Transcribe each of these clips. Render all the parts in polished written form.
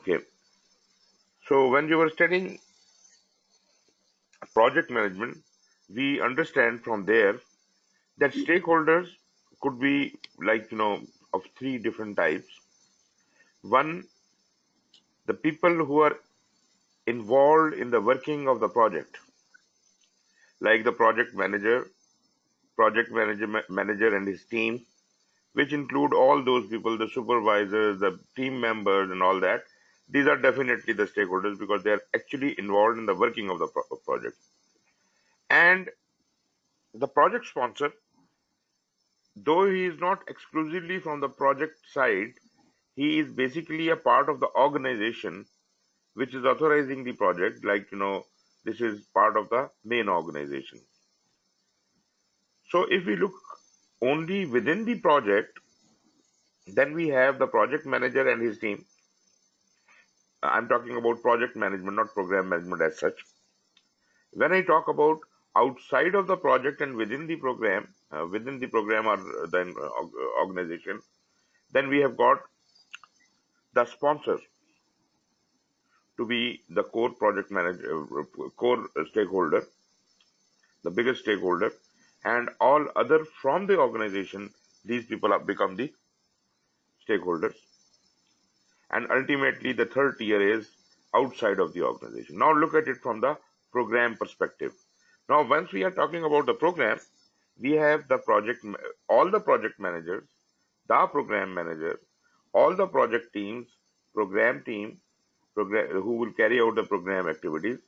Okay. So when you were studying project management, we understand from there that stakeholders could be like, of three different types. One, the people who are involved in the working of the project, like the project manager and his team, which include all those people, the supervisors, the team members, and all that. These are definitely the stakeholders because they are actually involved in the working of the project. And the project sponsor, though he is not exclusively from the project side, he is basically a part of the organization which is authorizing the project. Like, this is part of the main organization. So if we look only within the project, then we have the project manager and his team. I'm talking about project management, not program management as such. When I talk about outside of the project and within the program or then organization, then we have got the sponsor to be the core project manager, core stakeholder, the biggest stakeholder, and all other from the organization. These people have become the stakeholders, and ultimately the third tier is outside of the organization. Now look at it from the program perspective. Now, once we are talking about the program, we have the all the project managers, the program manager, all the project teams, program team, who will carry out the program activities,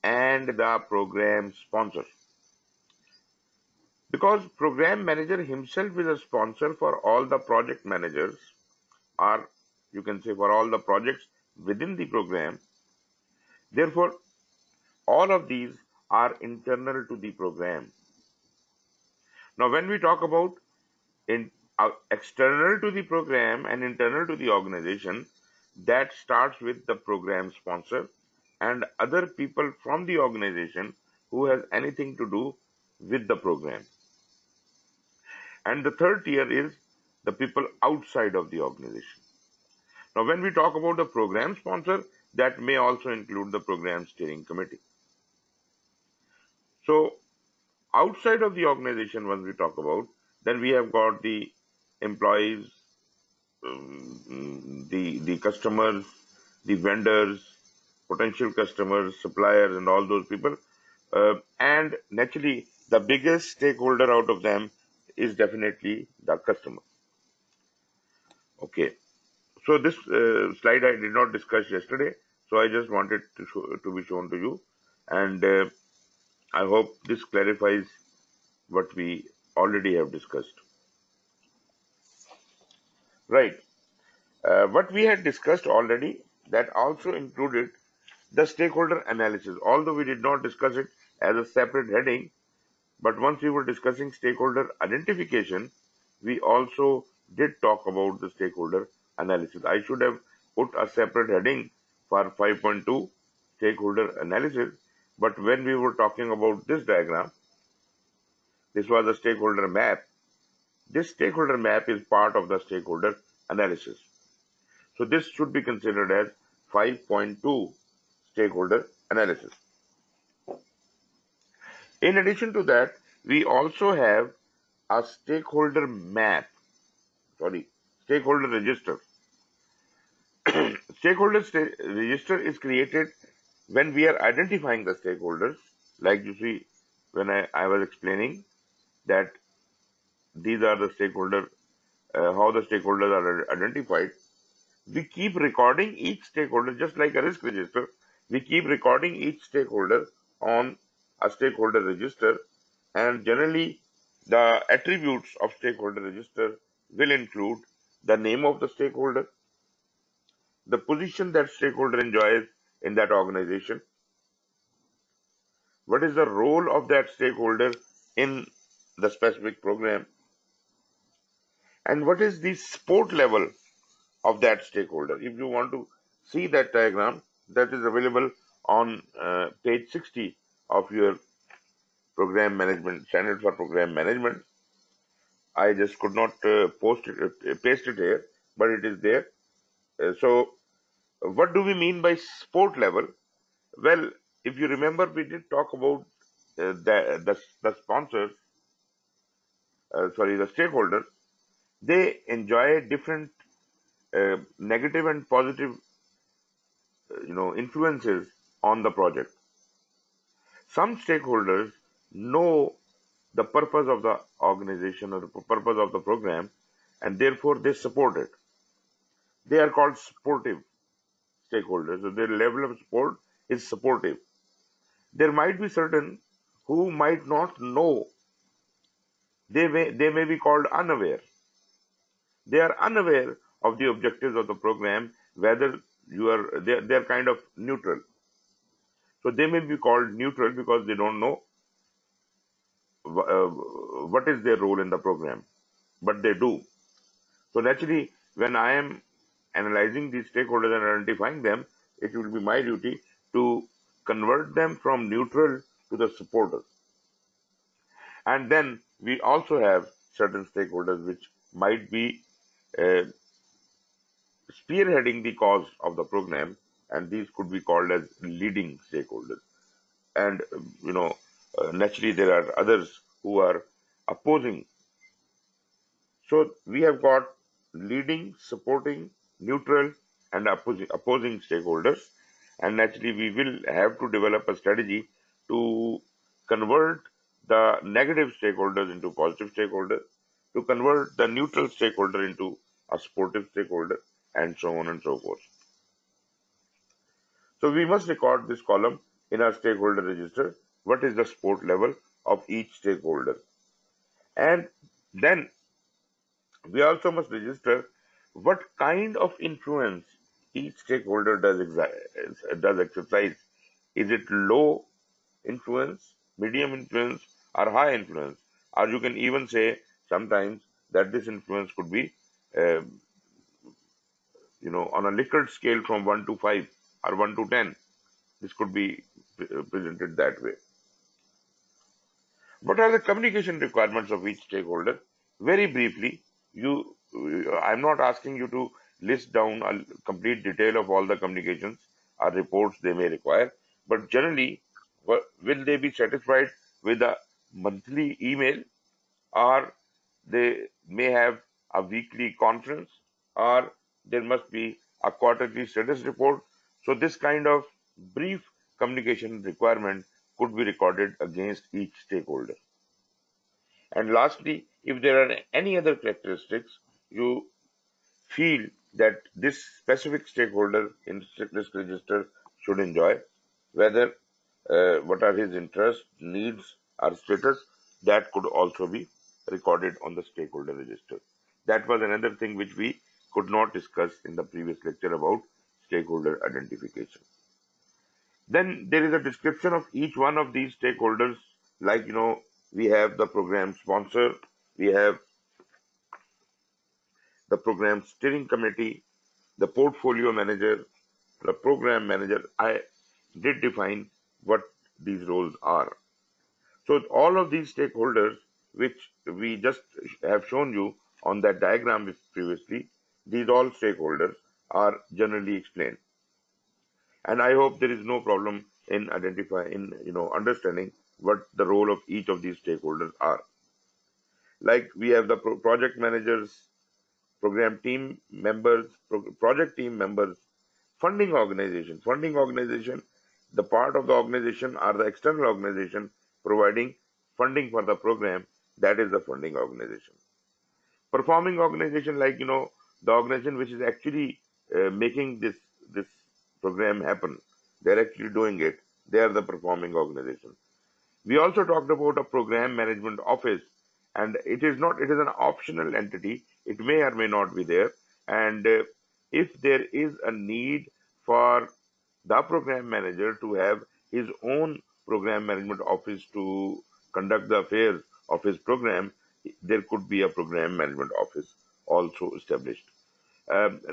and the program sponsor. Because program manager himself is a sponsor for all the project managers, or you can say for all the projects within the program. Therefore, all of these are internal to the program. Now, when we talk about external to the program and internal to the organization, that starts with the program sponsor and other people from the organization who has anything to do with the program. And the third tier is the people outside of the organization. Now, when we talk about the program sponsor, that may also include the program steering committee. So, outside of the organization, when we talk about, then we have got the employees, the customers, the vendors, potential customers, suppliers, and all those people. And naturally, the biggest stakeholder out of them is definitely the customer. Okay. So this slide I did not discuss yesterday, so I just wanted to be shown to you, and I hope this clarifies what we already have discussed. Right. What we had discussed already, that also included the stakeholder analysis, although we did not discuss it as a separate heading, but once we were discussing stakeholder identification, we also did talk about the stakeholder analysis. I should have put a separate heading for 5.2 stakeholder analysis, but when we were talking about this diagram, this was a stakeholder map. This stakeholder map is part of the stakeholder analysis. So this should be considered as 5.2 stakeholder analysis. In addition to that, we also have a stakeholder register. Stakeholder register is created when we are identifying the stakeholders. Like you see, when I was explaining that these are the stakeholder, how the stakeholders are identified. We keep recording each stakeholder, just like a risk register. We keep recording each stakeholder on a stakeholder register, and generally the attributes of stakeholder register will include the name of the stakeholder, the position that stakeholder enjoys in that organization, what is the role of that stakeholder in the specific program, and what is the support level of that stakeholder. If you want to see that diagram, that is available on page 60 of your program management, standard for program management. I just could not paste it here, but it is there. So What do we mean by support level? Well, if you remember, we did talk about the sponsors, the stakeholders. They enjoy different negative and positive, influences on the project. Some stakeholders know the purpose of the organization or the purpose of the program, and therefore they support it. They are called supportive stakeholders. So their level of support is supportive. There might be certain who might not know. They may be called unaware. They are unaware of the objectives of the program, whether they're kind of neutral. So they may be called neutral because they don't know what is their role in the program, but they do. So naturally, when I am analyzing these stakeholders and identifying them, it will be my duty to convert them from neutral to the supporter. And then we also have certain stakeholders which might be uh, spearheading the cause of the program, and these could be called as leading stakeholders. And naturally, there are others who are opposing. So we have got leading, supporting, neutral, and opposing stakeholders. And naturally, we will have to develop a strategy to convert the negative stakeholders into positive stakeholders, to convert the neutral stakeholder into a supportive stakeholder, and so on and so forth. So we must record this column in our stakeholder register. What is the support level of each stakeholder? And then we also must register what kind of influence each stakeholder does exercise. Is it low influence, medium influence, or high influence? Or you can even say sometimes that this influence could be, uh, on a Likert scale from 1 to 5 or 1 to 10. This could be presented that way. What are the communication requirements of each stakeholder? Very briefly, I'm not asking you to list down a complete detail of all the communications or reports they may require, but generally, will they be satisfied with a monthly email, or they may have a weekly conference, or there must be a quarterly status report? So this kind of brief communication requirement could be recorded against each stakeholder. And lastly, if there are any other characteristics you feel that this specific stakeholder in this register should enjoy, whether what are his interests, needs, or status, that could also be recorded on the stakeholder register. That was another thing which we could not discuss in the previous lecture about stakeholder identification. Then there is a description of each one of these stakeholders, like, we have the program sponsor, we have the program steering committee, the portfolio manager, the program manager. I did define what these roles are. So all of these stakeholders, which we just have shown you on that diagram previously, these all stakeholders are generally explained. And I hope there is no problem in understanding what the role of each of these stakeholders are. Like we have the project managers, program team members, project team members, funding organization. Funding organization, the part of the organization or the external organization providing funding for the program, that is the funding organization. Performing organization, like the organization which is actually making this program happen. They're actually doing it. They are the performing organization. We also talked about a program management office, and it is an optional entity. It may or may not be there. And if there is a need for the program manager to have his own program management office to conduct the affairs of his program, there could be a program management office also established.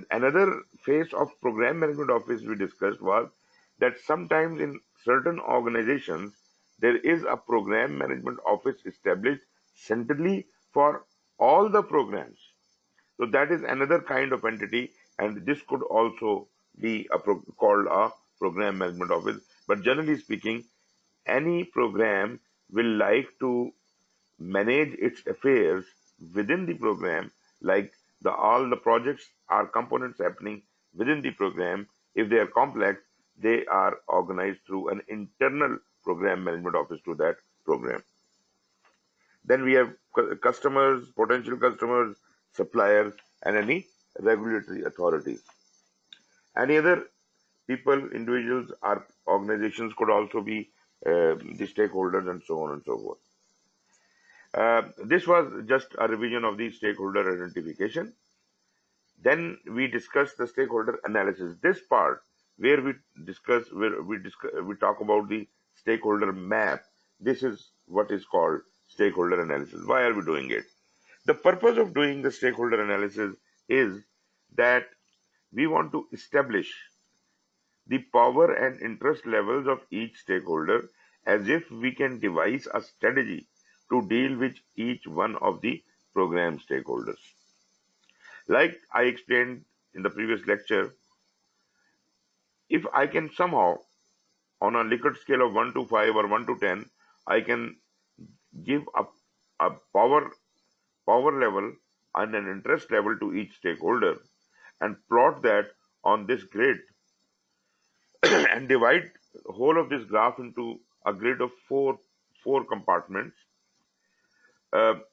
Another phase of program management office we discussed was that sometimes in certain organizations there is a program management office established centrally for all the programs. So that is another kind of entity, and this could also be called a program management office. But generally speaking, any program will like to manage its affairs within the program, like all the projects are components happening within the program. If they are complex, they are organized through an internal program management office to that program. Then we have customers, potential customers, suppliers, and any regulatory authorities. Any other people, individuals, or organizations could also be the stakeholders, and so on and so forth. This was just a revision of the stakeholder identification. Then we discuss the stakeholder analysis. This part where we talk about the stakeholder map. This is what is called stakeholder analysis. Why are we doing it? The purpose of doing the stakeholder analysis is that we want to establish the power and interest levels of each stakeholder, as if we can devise a strategy to deal with each one of the program stakeholders. Like I explained in the previous lecture, if I can somehow, on a Likert scale of 1 to 5 or 1 to 10, I can give a power level and an interest level to each stakeholder and plot that on this grid and divide the whole of this graph into a grid of four compartments.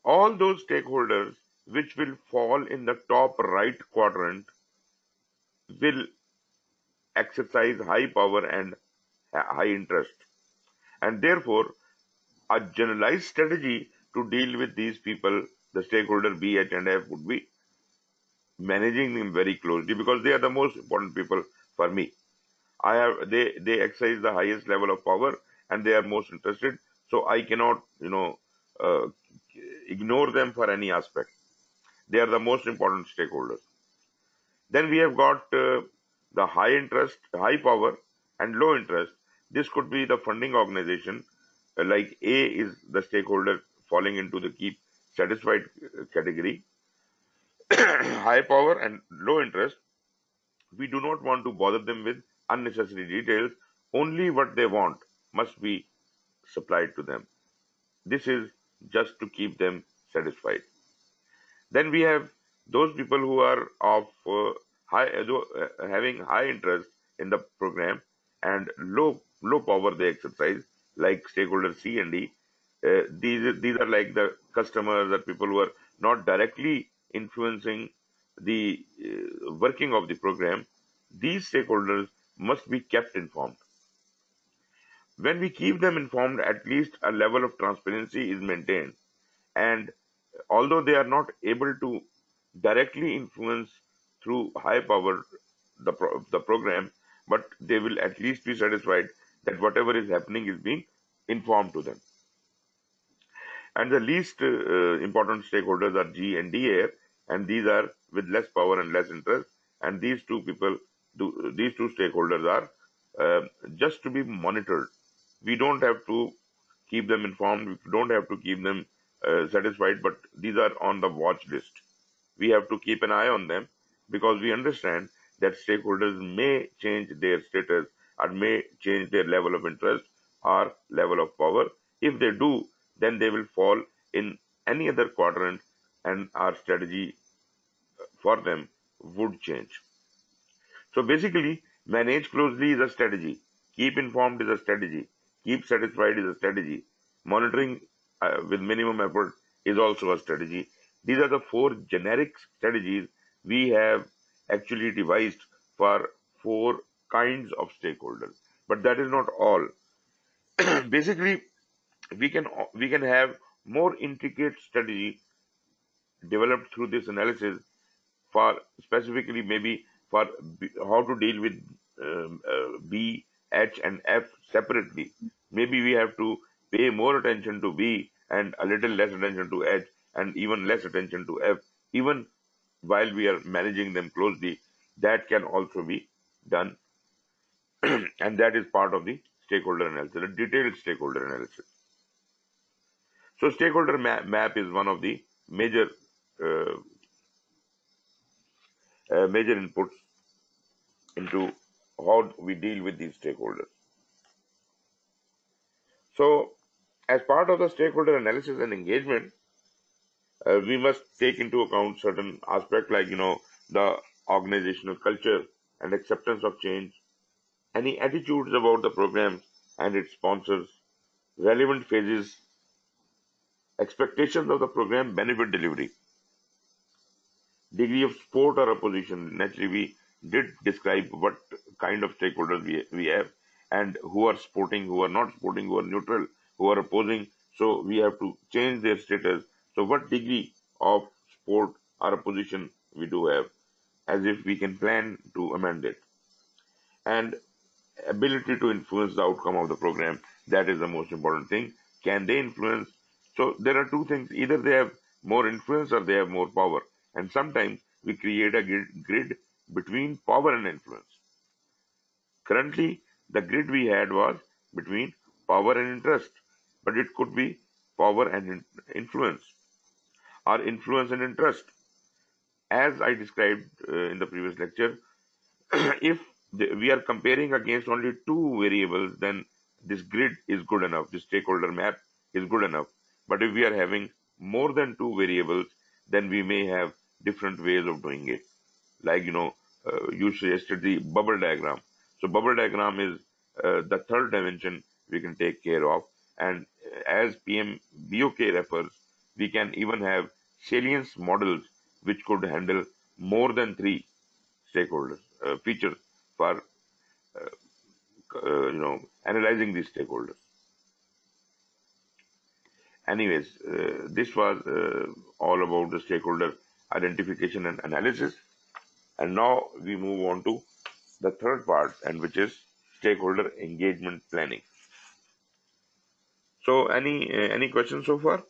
All those stakeholders which will fall in the top right quadrant will exercise high power and high interest, and therefore a generalized strategy to deal with these people, the stakeholder B, H, and F, would be managing them very closely, because they are the most important people for me. They exercise the highest level of power and they are most interested, so I cannot uh, ignore them for any aspect. They are the most important stakeholders. Then we have got the high interest, high power, and low interest. This could be the funding organization. Like A is the stakeholder falling into the keep satisfied category. High power and low interest. We do not want to bother them with unnecessary details. Only what they want must be supplied to them. This is just to keep them satisfied. Then we have those people who are of having high interest in the program and low power they exercise, like stakeholders C and D. These are like the customers or people who are not directly influencing the working of the program. These stakeholders must be kept informed. When we keep them informed, at least a level of transparency is maintained, and although they are not able to directly influence through high power the program, but they will at least be satisfied that whatever is happening is being informed to them. And the least important stakeholders are G and D here, and these are with less power and less interest. And these two stakeholders are just to be monitored. We don't have to keep them informed. We don't have to keep them satisfied, but these are on the watch list. We have to keep an eye on them, because we understand that stakeholders may change their status or may change their level of interest or level of power. If they do, then they will fall in any other quadrant, and our strategy for them would change. So basically, manage closely is a strategy, keep informed is a strategy, keep satisfied is a strategy, monitoring with minimum effort is also a strategy. These are the four generic strategies we have actually devised for four kinds of stakeholders. But that is not all. Basically, we can have more intricate strategy developed through this analysis for specifically maybe for how to deal with B, H, and F separately. Maybe we have to pay more attention to B and a little less attention to H and even less attention to F, even while we are managing them closely. That can also be done, and that is part of the stakeholder analysis, a detailed stakeholder analysis. So, stakeholder map is one of the major inputs into how we deal with these stakeholders. So, as part of the stakeholder analysis and engagement, we must take into account certain aspects like the organizational culture and acceptance of change, any attitudes about the program and its sponsors, relevant phases, expectations of the program benefit delivery, degree of support or opposition. Naturally, we did describe what kind of stakeholders we have and who are supporting, who are not supporting, who are neutral, who are opposing. So we have to change their status. So what degree of support or opposition we do have, as if we can plan to amend it. And ability to influence the outcome of the program, that is the most important thing. Can they influence? So there are two things: either they have more influence or they have more power. And sometimes we create a grid between power and influence. Currently the grid we had was between power and interest, but it could be power and influence, or influence and interest. As I described in the previous lecture, if we are comparing against only two variables, then this grid is good enough, this stakeholder map is good enough. But if we are having more than two variables, then we may have different ways of doing it. Like, you suggested the bubble diagram. So bubble diagram is the third dimension we can take care of. And as PMBOK refers, we can even have salience models which could handle more than three stakeholders features for analyzing these stakeholders. Anyways, this was all about the stakeholder identification and analysis. And now we move on to the third part, and which is stakeholder engagement planning. So any questions so far?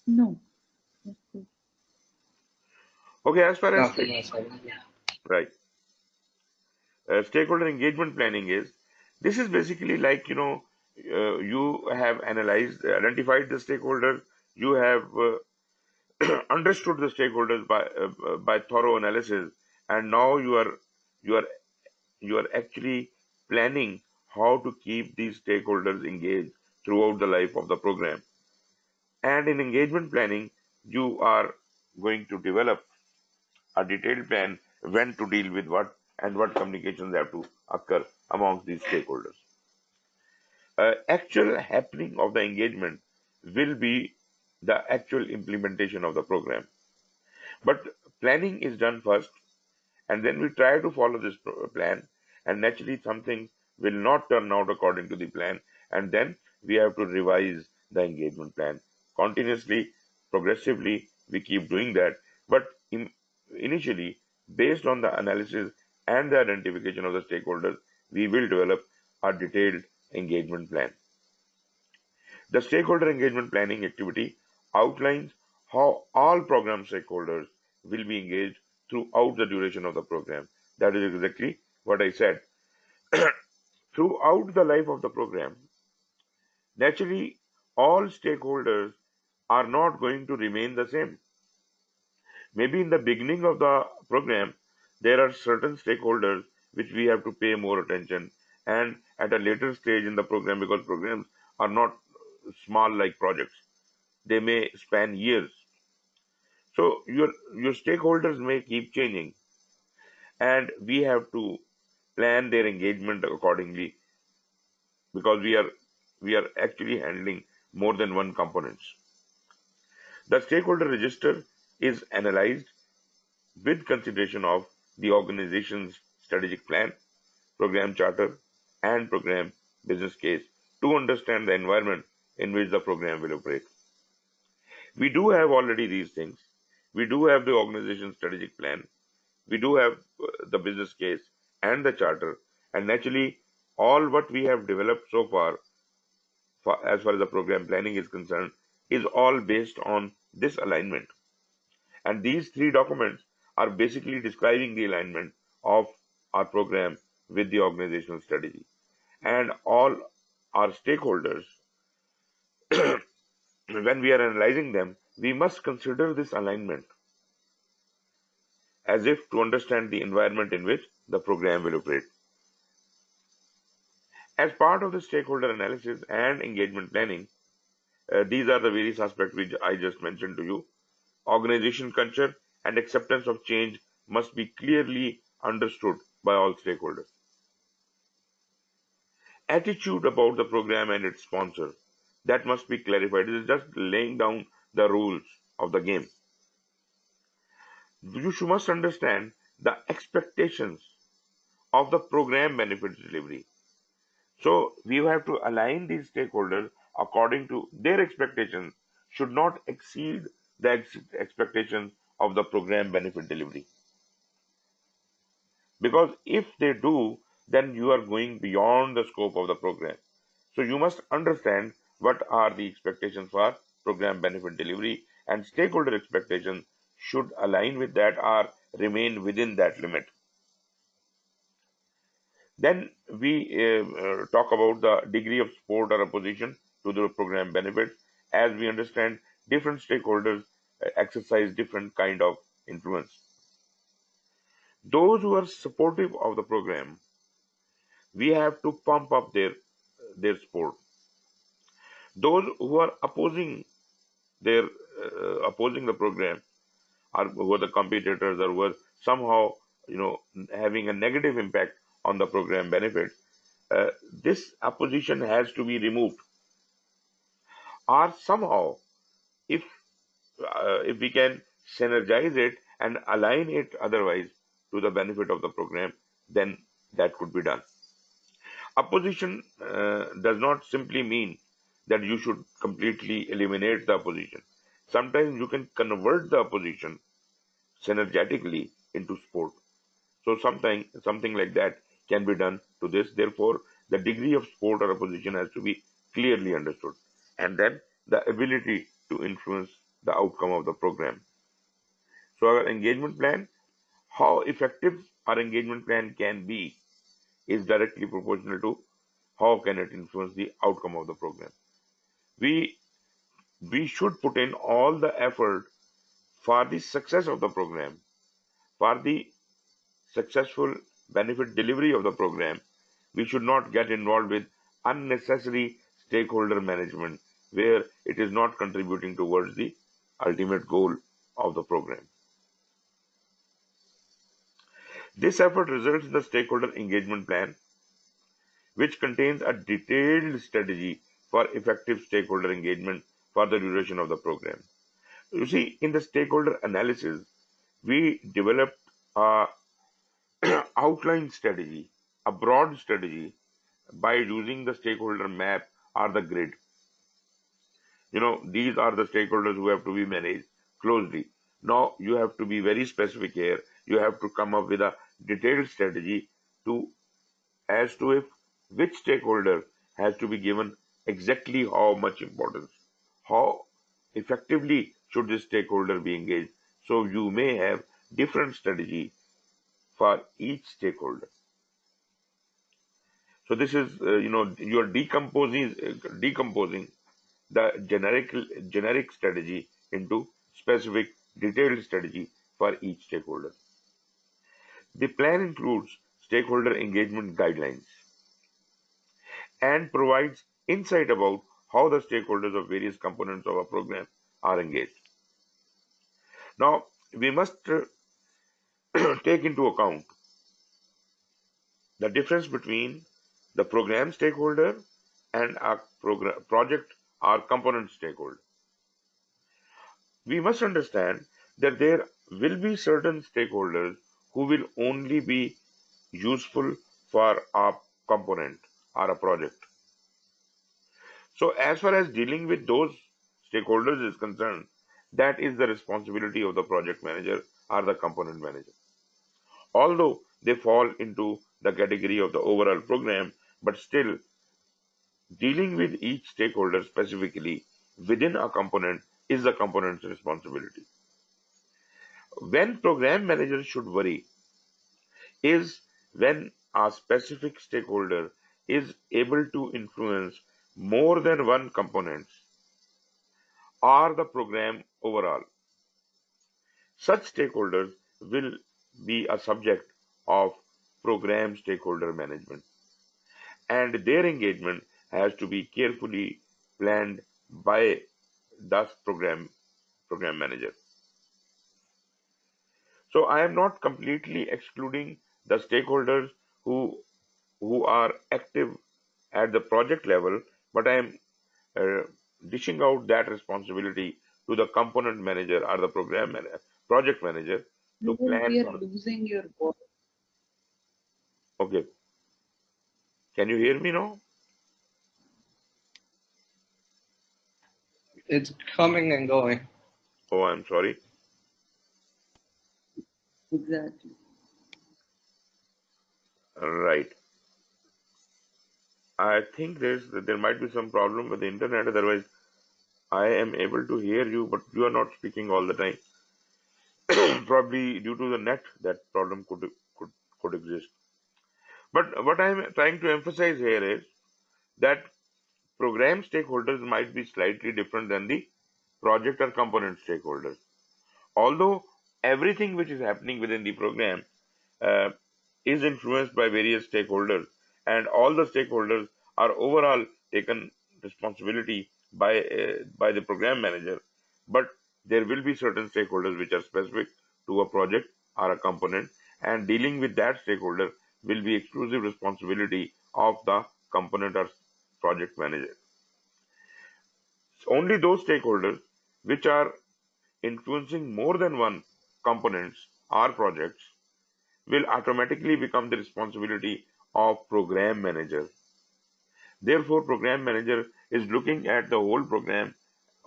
No. Okay, as far as Nothing else. right, stakeholder engagement planning this is basically like you have identified the stakeholders, you have understood the stakeholders by thorough analysis, and now you are actually planning how to keep these stakeholders engaged throughout the life of the program. And in engagement planning, you are going to develop a detailed plan when to deal with what and what communications have to occur amongst these stakeholders. Actual happening of the engagement will be the actual implementation of the program. But planning is done first, and then we try to follow this plan, and naturally something will not turn out according to the plan, and then we have to revise the engagement plan continuously, progressively. We keep doing that, but initially, based on the analysis and the identification of the stakeholders, we will develop a detailed engagement plan. The stakeholder engagement planning activity outlines how all program stakeholders will be engaged throughout the duration of the program. That is exactly what I said. Throughout the life of the program, naturally, all stakeholders are not going to remain the same. Maybe in the beginning of the program, there are certain stakeholders which we have to pay more attention, and at a later stage in the program, because programs are not small like projects, they may span years. So your stakeholders may keep changing, and we have to plan their engagement accordingly, because we are actually handling more than one components. The stakeholder register is analyzed with consideration of the organization's strategic plan, program charter, and program business case to understand the environment in which the program will operate. We do have already these things. We do have the organization's strategic plan. We do have the business case and the charter. And naturally, all what we have developed so far, as far as the program planning is concerned, is all based on this alignment. And these three documents are basically describing the alignment of our program with the organizational strategy. And all our stakeholders, when we are analyzing them, we must consider this alignment. as if to understand the environment in which the program will operate. As part of the stakeholder analysis and engagement planning, these are the various aspects which I just mentioned to you. Organization culture and acceptance of change must be clearly understood by all stakeholders. Attitude about the program and its sponsor, that must be clarified. It is just laying down the rules of the game. You must understand the expectations of the program benefits delivery. So we have to align these stakeholders according to their expectations, should not exceed the expectations of the program benefit delivery. Because if they do, then you are going beyond the scope of the program. So you must understand what are the expectations for program benefit delivery, and stakeholder expectations should align with that or remain within that limit. Then we talk about the degree of support or opposition to the program benefits. As we understand, different stakeholders exercise different kind of influence. Those who are supportive of the program, we have to pump up their support. Those who are opposing the program, or who are the competitors, or who are somehow having a negative impact on the program benefits, this opposition has to be removed, or somehow if we can synergize it and align it otherwise to the benefit of the program, then that could be done. Opposition does not simply mean that you should completely eliminate the opposition. Sometimes you can convert the opposition synergetically into support. So something like that can be done to this. Therefore, the degree of support or opposition has to be clearly understood. And then the ability to influence the outcome of the program. So our engagement plan, how effective our engagement plan can be, is directly proportional to how can it influence the outcome of the program. We should put in all the effort for the success of the program, for the successful benefit delivery of the program. We should not get involved with unnecessary stakeholder management where it is not contributing towards the ultimate goal of the program. This effort results in the stakeholder engagement plan, which contains a detailed strategy for effective stakeholder engagement for the duration of the program. You see, in the stakeholder analysis, we developed a outline strategy, a broad strategy, by using the stakeholder map or the grid. These are the stakeholders who have to be managed closely. Now you have to be very specific here. You have to come up with a detailed strategy as to if which stakeholder has to be given exactly how much importance, how effectively should this stakeholder be engaged. So you may have different strategy for each stakeholder. So this is you're decomposing the generic strategy into specific detailed strategy for each stakeholder. The plan includes stakeholder engagement guidelines and provides insight about how the stakeholders of various components of a program are engaged. Now, we must take into account the difference between the program stakeholder and a project or component stakeholder. We must understand that there will be certain stakeholders who will only be useful for a component or a project. So as far as dealing with those stakeholders is concerned, that is the responsibility of the project manager or the component manager. Although they fall into the category of the overall program, but still dealing with each stakeholder specifically within a component is the component's responsibility. When program managers should worry is when a specific stakeholder is able to influence more than one component or the program overall. Such stakeholders will be a subject of program stakeholder management, and their engagement has to be carefully planned by the program manager. So I am not completely excluding the stakeholders who are active at the project level, but I am uh, dishing out that responsibility to the component manager or the project manager to Suhail, plan we are for. losing your voice. Okay, can you hear me now? It's coming and going. Oh, I'm sorry. Exactly. Right. I think there might be some problem with the internet. Otherwise, I am able to hear you, but you are not speaking all the time. Probably due to the net, that problem could could exist. But what I'm trying to emphasize here is that program stakeholders might be slightly different than the project or component stakeholders. Although everything which is happening within the program uh, is influenced by various stakeholders, and all the stakeholders are overall taken responsibility by the program manager. But there will be certain stakeholders which are specific to a project or a component, and dealing with that stakeholder will be exclusive responsibility of the component or project manager. Only those stakeholders which are influencing more than one components or projects will automatically become the responsibility of program manager. Therefore, program manager is looking at the whole program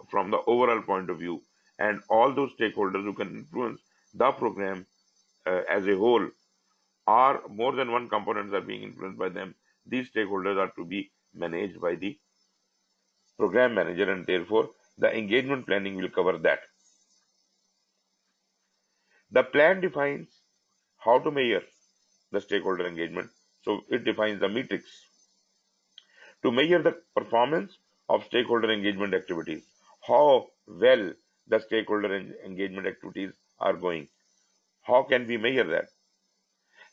from the overall point of view, and all those stakeholders who can influence the program as a whole, or more than one components are being influenced by them. These stakeholders are to be managed by the program manager, and therefore the engagement planning will cover that. The plan defines how to measure the stakeholder engagement. So it defines the metrics to measure the performance of stakeholder engagement activities, how well the stakeholder engagement activities are going. How can we measure that?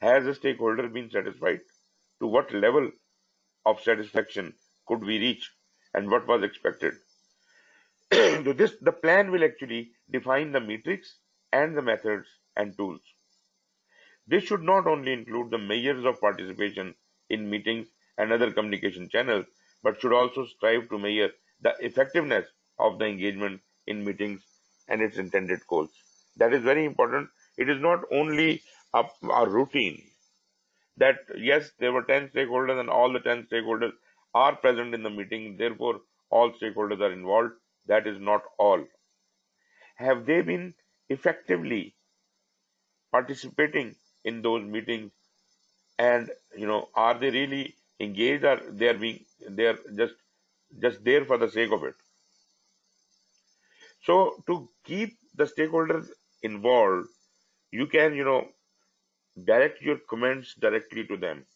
Has a stakeholder been satisfied? To what level of satisfaction could we reach? And what was expected? So the plan will actually define the metrics and the methods and tools. This should not only include the measures of participation in meetings and other communication channels, but should also strive to measure the effectiveness of the engagement in meetings and its intended goals. That is very important. It is not only a routine that, yes, there were 10 stakeholders and all the 10 stakeholders are present in the meeting, therefore all stakeholders are involved. That is not all. Have they been effectively participating in those meetings, and are they really engaged, or they are just there for the sake of it? So to keep the stakeholders involved, you can direct your comments directly to them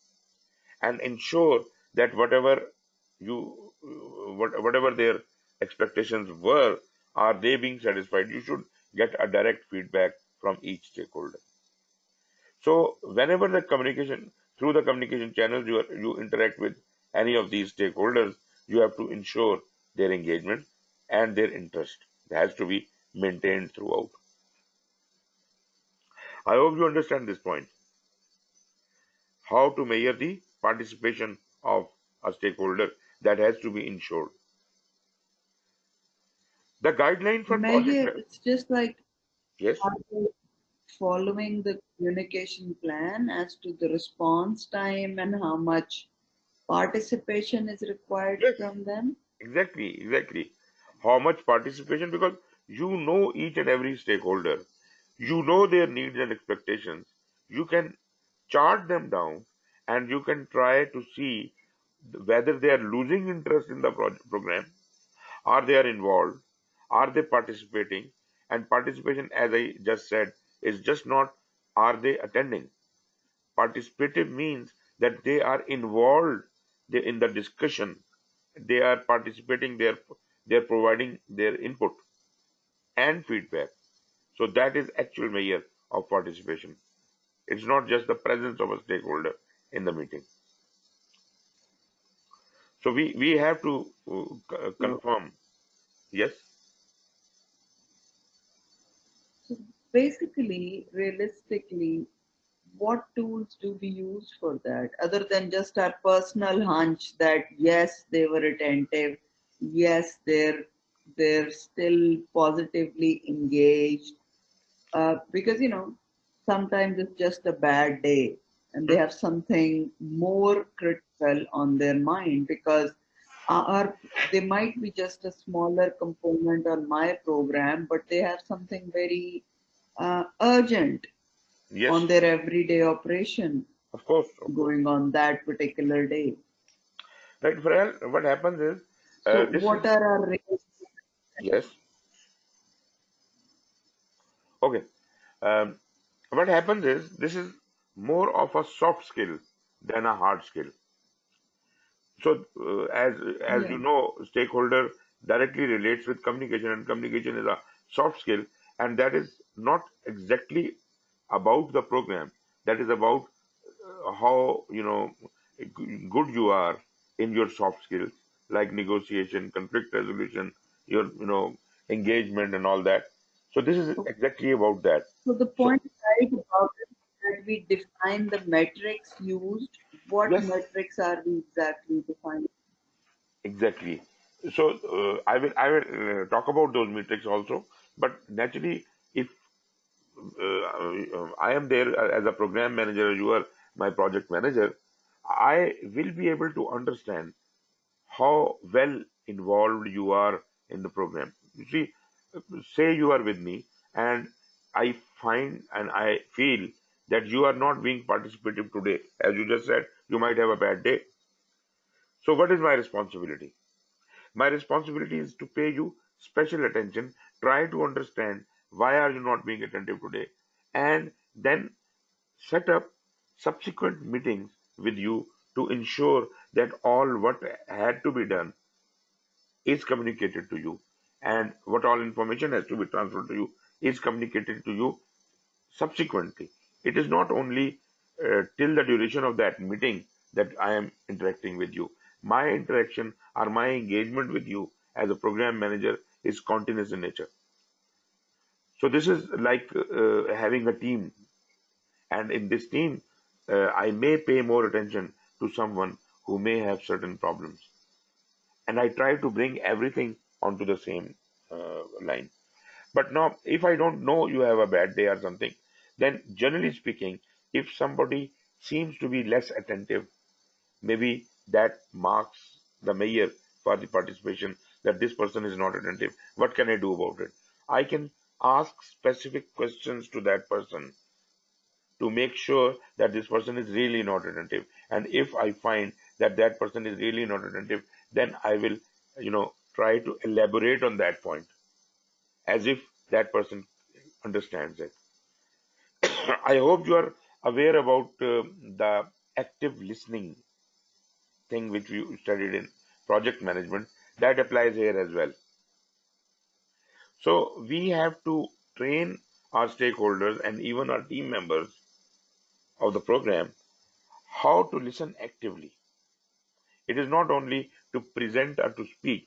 and ensure that whatever their expectations were, are they being satisfied. You should get a direct feedback from each stakeholder. So whenever the communication through the communication channels you interact with any of these stakeholders, you have to ensure their engagement and their interest. It has to be maintained throughout. I hope you understand this point. How to measure the participation of a stakeholder, that has to be ensured. The guideline for project. Measure, it's just like, Yes, are they following the communication plan as to the response time and how much participation is required yes, from them? exactly. How much participation? Because you know each and every stakeholder, you know their needs and expectations. You can chart them down, and you can try to see whether they are losing interest in the program, are they are involved, are they participating. And participation, as I just said, is just not are they attending. Participative means that they are involved in the discussion, they are participating, they're providing their input and feedback. So that is actual measure of participation. It's not just the presence of a stakeholder in the meeting. So we have to So, confirm. Yes. so basically, realistically, what tools do we use for that other than just our personal hunch that yes, they were attentive, yes, they're still positively engaged, because sometimes it's just a bad day and they Hmm? have something more critical on their mind because our they might be just a smaller component on my program, but they have something very urgent on Yes. their everyday operation Of course. Of course. going on that particular day. Right. For what happens is So, this is what are our yes. Okay. Um, what happens is this is more of a soft skill than a hard skill. So, as yeah? you know, stakeholder directly relates with communication, and communication is a soft skill, and that is not exactly about the program. That is about how good you are in your soft skills, like negotiation, conflict resolution, your engagement, and all that. So this is So, exactly about that. so the So point right about it is that we define the metrics used. What yes, metrics are we exactly defining? exactly. So I will talk about those metrics also. But naturally, if I am there as a program manager, you are my project manager, I will be able to understand how well involved you are in the program. You see, say you are with me, and I find and I feel that you are not being participative today. As you just said, you might have a bad day. So, what is my responsibility? My responsibility is to pay you special attention, try to understand why are you not being attentive today, and then set up subsequent meetings with you to ensure that all what had to be done is communicated to you, and what all information has to be transferred to you is communicated to you subsequently. It is not only till the duration of that meeting that I am interacting with you. My interaction or my engagement with you as a program manager is continuous in nature. So this is like having a team, and in this team, I may pay more attention to someone who may have certain problems, and I try to bring everything onto the same line. But now, if I don't know you have a bad day or something, then generally speaking, if somebody seems to be less attentive, maybe that marks the mayor for the participation that this person is not attentive. What can I do about it? I can ask specific questions to that person to make sure that this person is really not attentive. And if I find that that person is really not attentive, then I will, try to elaborate on that point as if that person understands it. I hope you are aware about the active listening thing which we studied in project management. That applies here as well. So we have to train our stakeholders and even our team members of the program how to listen actively. It is not only to present or to speak,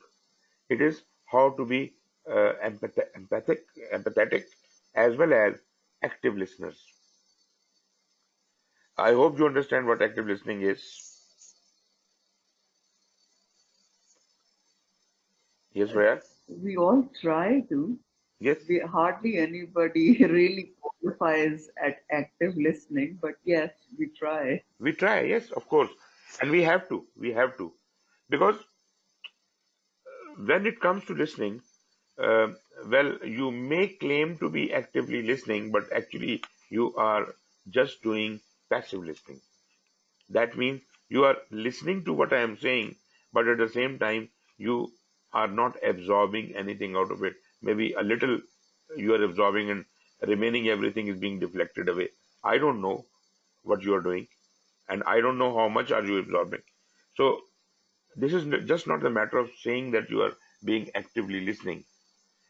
it is how to be empathetic as well as active listeners. I hope you understand what active listening is. Yes, Raya? We all try to. Yes, We hardly anybody really qualifies at active listening, but yes, we try. we try. Yes, of course. And we have to. We have to. Because when it comes to listening, uh, well, you may claim to be actively listening, but actually you are just doing passive listening. That means you are listening to what I am saying, but at the same time, you are not absorbing anything out of it. Maybe a little you are absorbing, and remaining everything is being deflected away. I don't know what you are doing, and I don't know how much are you absorbing. So this is just not a matter of saying that you are being actively listening.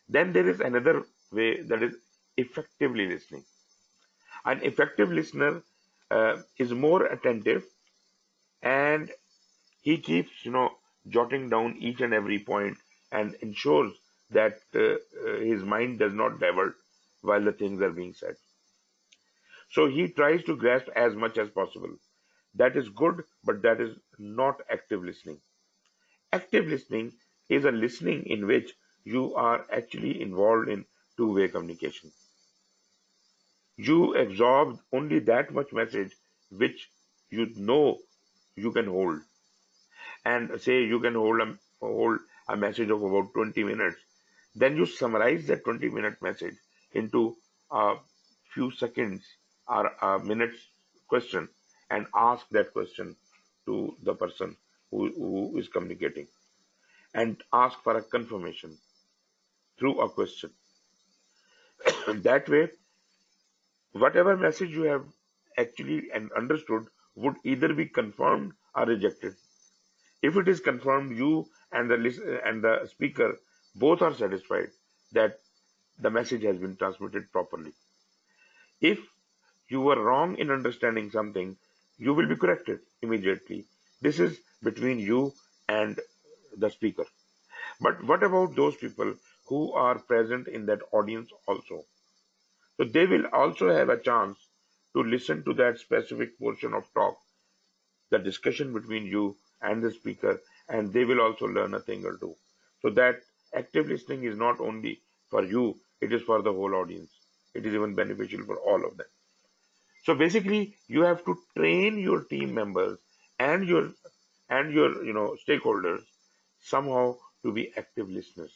Then there is another way, that is effectively listening. An effective listener is more attentive, and he keeps, jotting down each and every point and ensures that his mind does not divert while the things are being said. So he tries to grasp as much as possible. That is good, but that is not active listening. Active listening is a listening in which you are actually involved in two-way communication. You absorb only that much message which you know you can hold. And say you can hold a message of about 20 minutes. Then you summarize that 20-minute message into a few seconds or a minute's question and ask that question to the person who is communicating, and ask for a confirmation through a question. That way, whatever message you have actually and understood would either be confirmed or rejected. If it is confirmed, you and the speaker both are satisfied that the message has been transmitted properly. If you were wrong in understanding something, you will be corrected immediately. This is between you and the speaker. But what about those people who are present in that audience also? So they will also have a chance to listen to that specific portion of talk, the discussion between you and the speaker, and they will also learn a thing or two. So that active listening is not only for you, it is for the whole audience. It is even beneficial for all of them. So basically, you have to train your team members and your stakeholders somehow to be active listeners.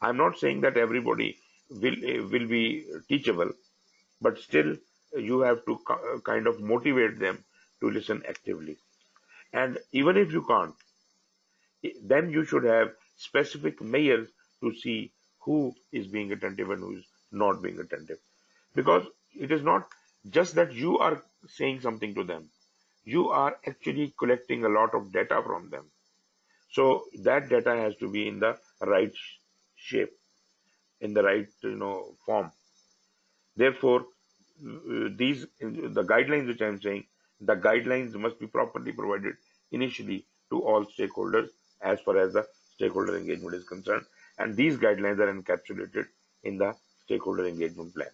I'm not saying that everybody will be teachable, but still you have to kind of motivate them to listen actively. And even if you can't, then you should have specific measures to see who is being attentive and who is not being attentive. Because it is not just that you are saying something to them, you are actually collecting a lot of data from them. So that data has to be in the right shape, in the right form. Therefore, the guidelines which I am saying, the guidelines must be properly provided initially to all stakeholders as far as the stakeholder engagement is concerned, and these guidelines are encapsulated in the stakeholder engagement plan.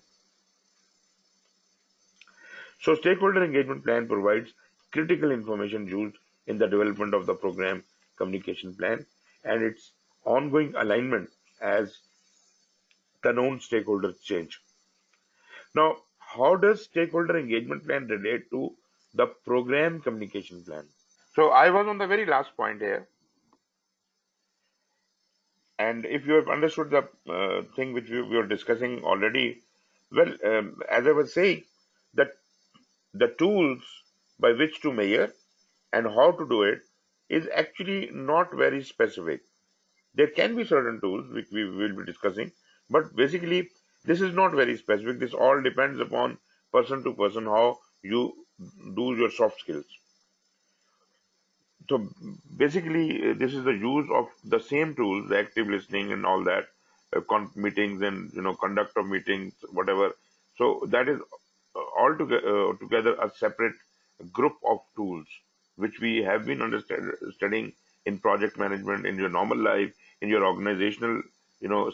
So stakeholder engagement plan provides critical information used in the development of the program communication plan and its ongoing alignment as the known stakeholders change. Now, how does stakeholder engagement plan relate to the program communication plan? So I was on the very last point here, and if you have understood the thing which we were discussing already, well, as I was saying, that the tools by which to measure and how to do it is actually not very specific. There can be certain tools which we will be discussing, but basically this is not very specific. This all depends upon person to person how you do your soft skills. So basically, this is the use of the same tools, the active listening and all that, meetings and conduct of meetings, whatever. So that is all together a separate group of tools which we have been studying in project management, in your normal life, in your organizational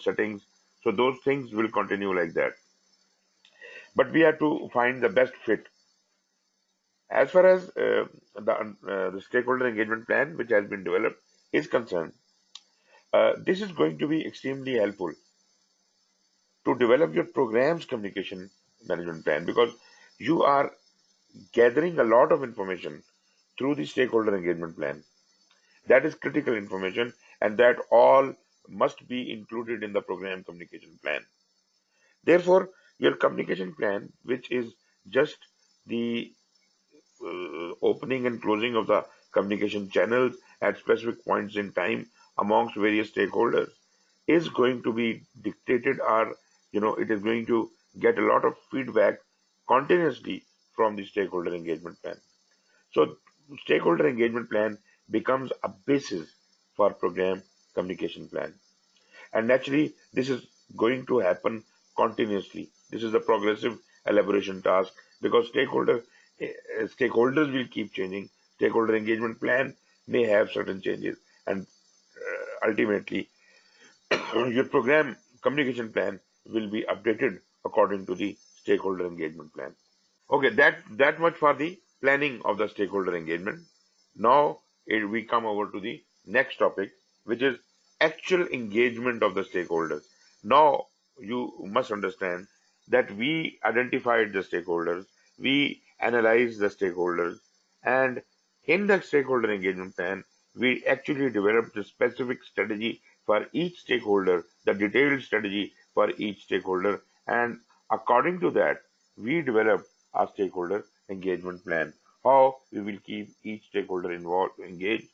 settings. So those things will continue like that. But we have to find the best fit. As far as the stakeholder engagement plan which has been developed is concerned, this is going to be extremely helpful to develop your program's communication management plan, because you are gathering a lot of information through the stakeholder engagement plan. That is critical information, and that all must be included in the program communication plan. Therefore, your communication plan, which is just the opening and closing of the communication channels at specific points in time amongst various stakeholders, is going to be dictated, or it is going to get a lot of feedback continuously from the stakeholder engagement plan. So stakeholder engagement plan becomes a basis for program communication plan, and naturally this is going to happen continuously. This is the progressive elaboration task, because stakeholders will keep changing. Stakeholder engagement plan may have certain changes, and ultimately your program communication plan will be updated according to the stakeholder engagement plan. Okay, that much for the planning of the stakeholder engagement. Now we come over to the next topic, which is actual engagement of the stakeholders. Now you must understand that we identified the stakeholders, we analyzed the stakeholders, and in the stakeholder engagement plan, we actually developed a specific strategy for each stakeholder, the detailed strategy for each stakeholder, and according to that, we developed our stakeholder engagement plan. How we will keep each stakeholder involved, engaged,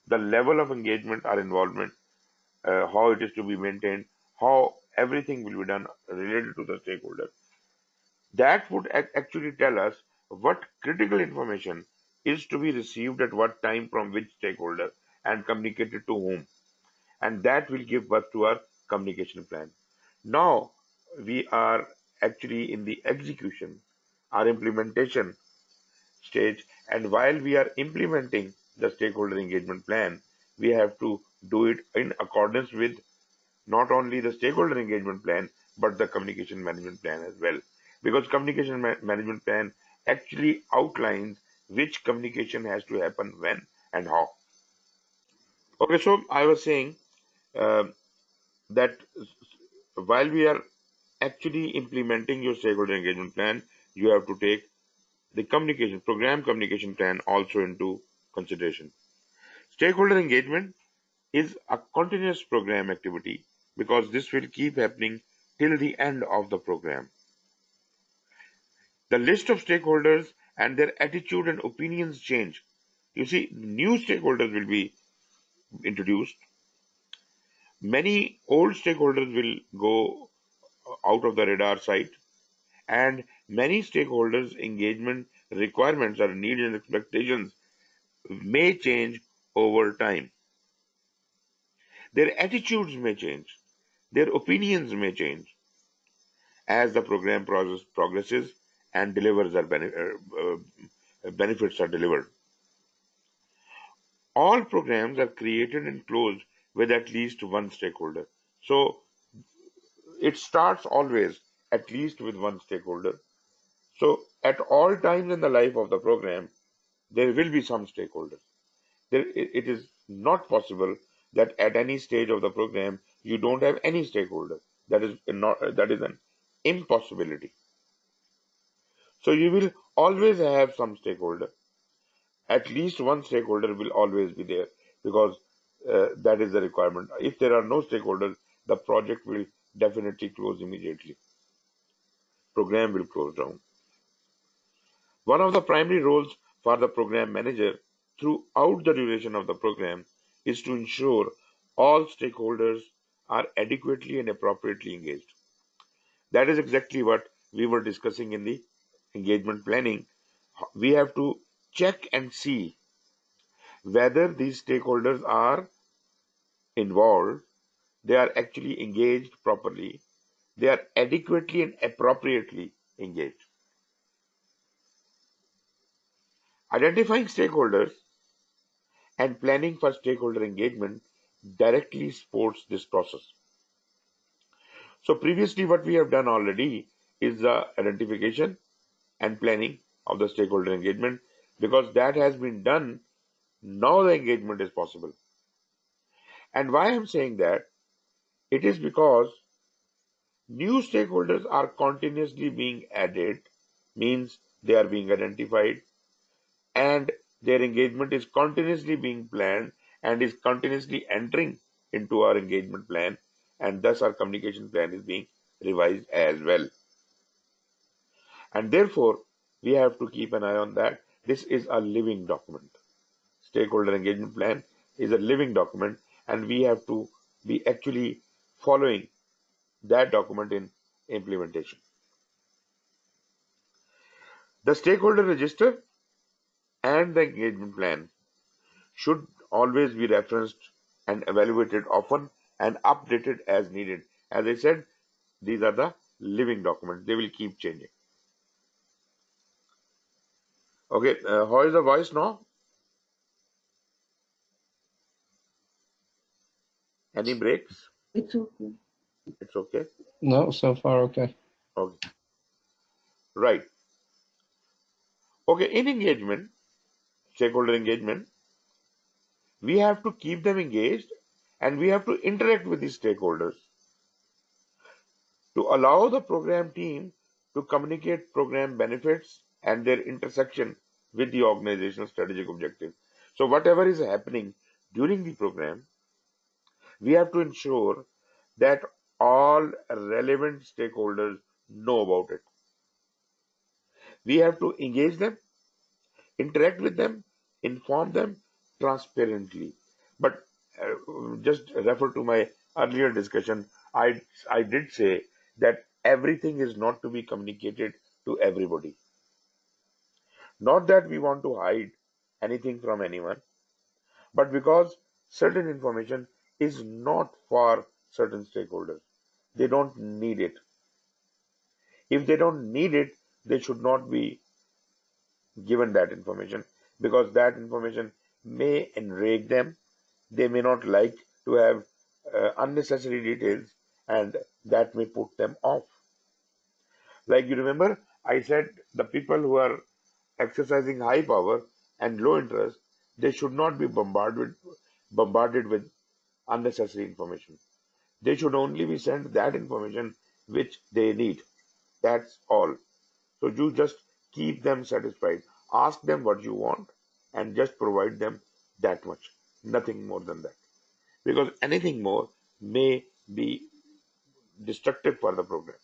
the level of engagement or involvement, how it is to be maintained, how everything will be done related to the stakeholder. That would actually tell us what critical information is to be received at what time from which stakeholder and communicated to whom. And that will give birth to our communication plan. Now we are actually in the execution, our implementation stage, and while we are implementing the stakeholder engagement plan, we have to do it in accordance with not only the stakeholder engagement plan but the communication management plan as well, because communication management plan actually outlines which communication has to happen when and how. Okay, so I was saying uh, that while we are actually implementing your stakeholder engagement plan, you have to take the program communication plan also into consideration. Stakeholder engagement is a continuous program activity because this will keep happening till the end of the program. The list of stakeholders and their attitude and opinions change. You see, new stakeholders will be introduced. Many old stakeholders will go out of the radar sight, and many stakeholders' engagement requirements or needs and expectations may change over time. Their attitudes may change, their opinions may change as the program process progresses and benefits are delivered. All programs are created and closed with at least one stakeholder. So it starts always at least with one stakeholder. So at all times in the life of the program, there will be some stakeholders. It is not possible that at any stage of the program you don't have any stakeholder. That is an impossibility. So you will always have some stakeholder. At least one stakeholder will always be there because that is the requirement. If there are no stakeholders, the project will definitely close immediately. Program will close down. One of the primary roles for the program manager throughout the duration of the program is to ensure all stakeholders are adequately and appropriately engaged. That is exactly what we were discussing in the engagement planning. We have to check and see whether these stakeholders are involved, they are actually engaged properly, they are adequately and appropriately engaged. Identifying stakeholders and planning for stakeholder engagement directly supports this process. So previously what we have done already is the identification and planning of the stakeholder engagement. Because that has been done, now the engagement is possible. And why I'm saying that? It is because new stakeholders are continuously being added, means they are being identified, and their engagement is continuously being planned and is continuously entering into our engagement plan, and thus our communication plan is being revised as well. And therefore, we have to keep an eye on that. This is a living document. Stakeholder engagement plan is a living document, and we have to be actually following that document in implementation. The stakeholder register and the engagement plan should always be referenced and evaluated often and updated as needed. As I said, these are the living documents. They will keep changing. Okay, how is the voice now? Any breaks? It's okay. It's okay. No, so far okay. Okay, right. Okay, in engagement, stakeholder engagement, we have to keep them engaged and we have to interact with these stakeholders to allow the program team to communicate program benefits and their intersection with the organizational strategic objective. So whatever is happening during the program, we have to ensure that all relevant stakeholders know about it. We have to engage them, interact with them, inform them transparently. But just refer to my earlier discussion, I did say that everything is not to be communicated to everybody. Not that we want to hide anything from anyone, but because certain information is not for certain stakeholders. They don't need it. If they don't need it, they should not be given that information because that information may enrage them. They may not like to have unnecessary details and that may put them off. Like you remember, I said the people who are exercising high power and low interest, they should not be bombarded with unnecessary information. They should only be sent that information which they need. That's all. So you just keep them satisfied. Ask them what you want and just provide them that much. Nothing more than that. Because anything more may be destructive for the program.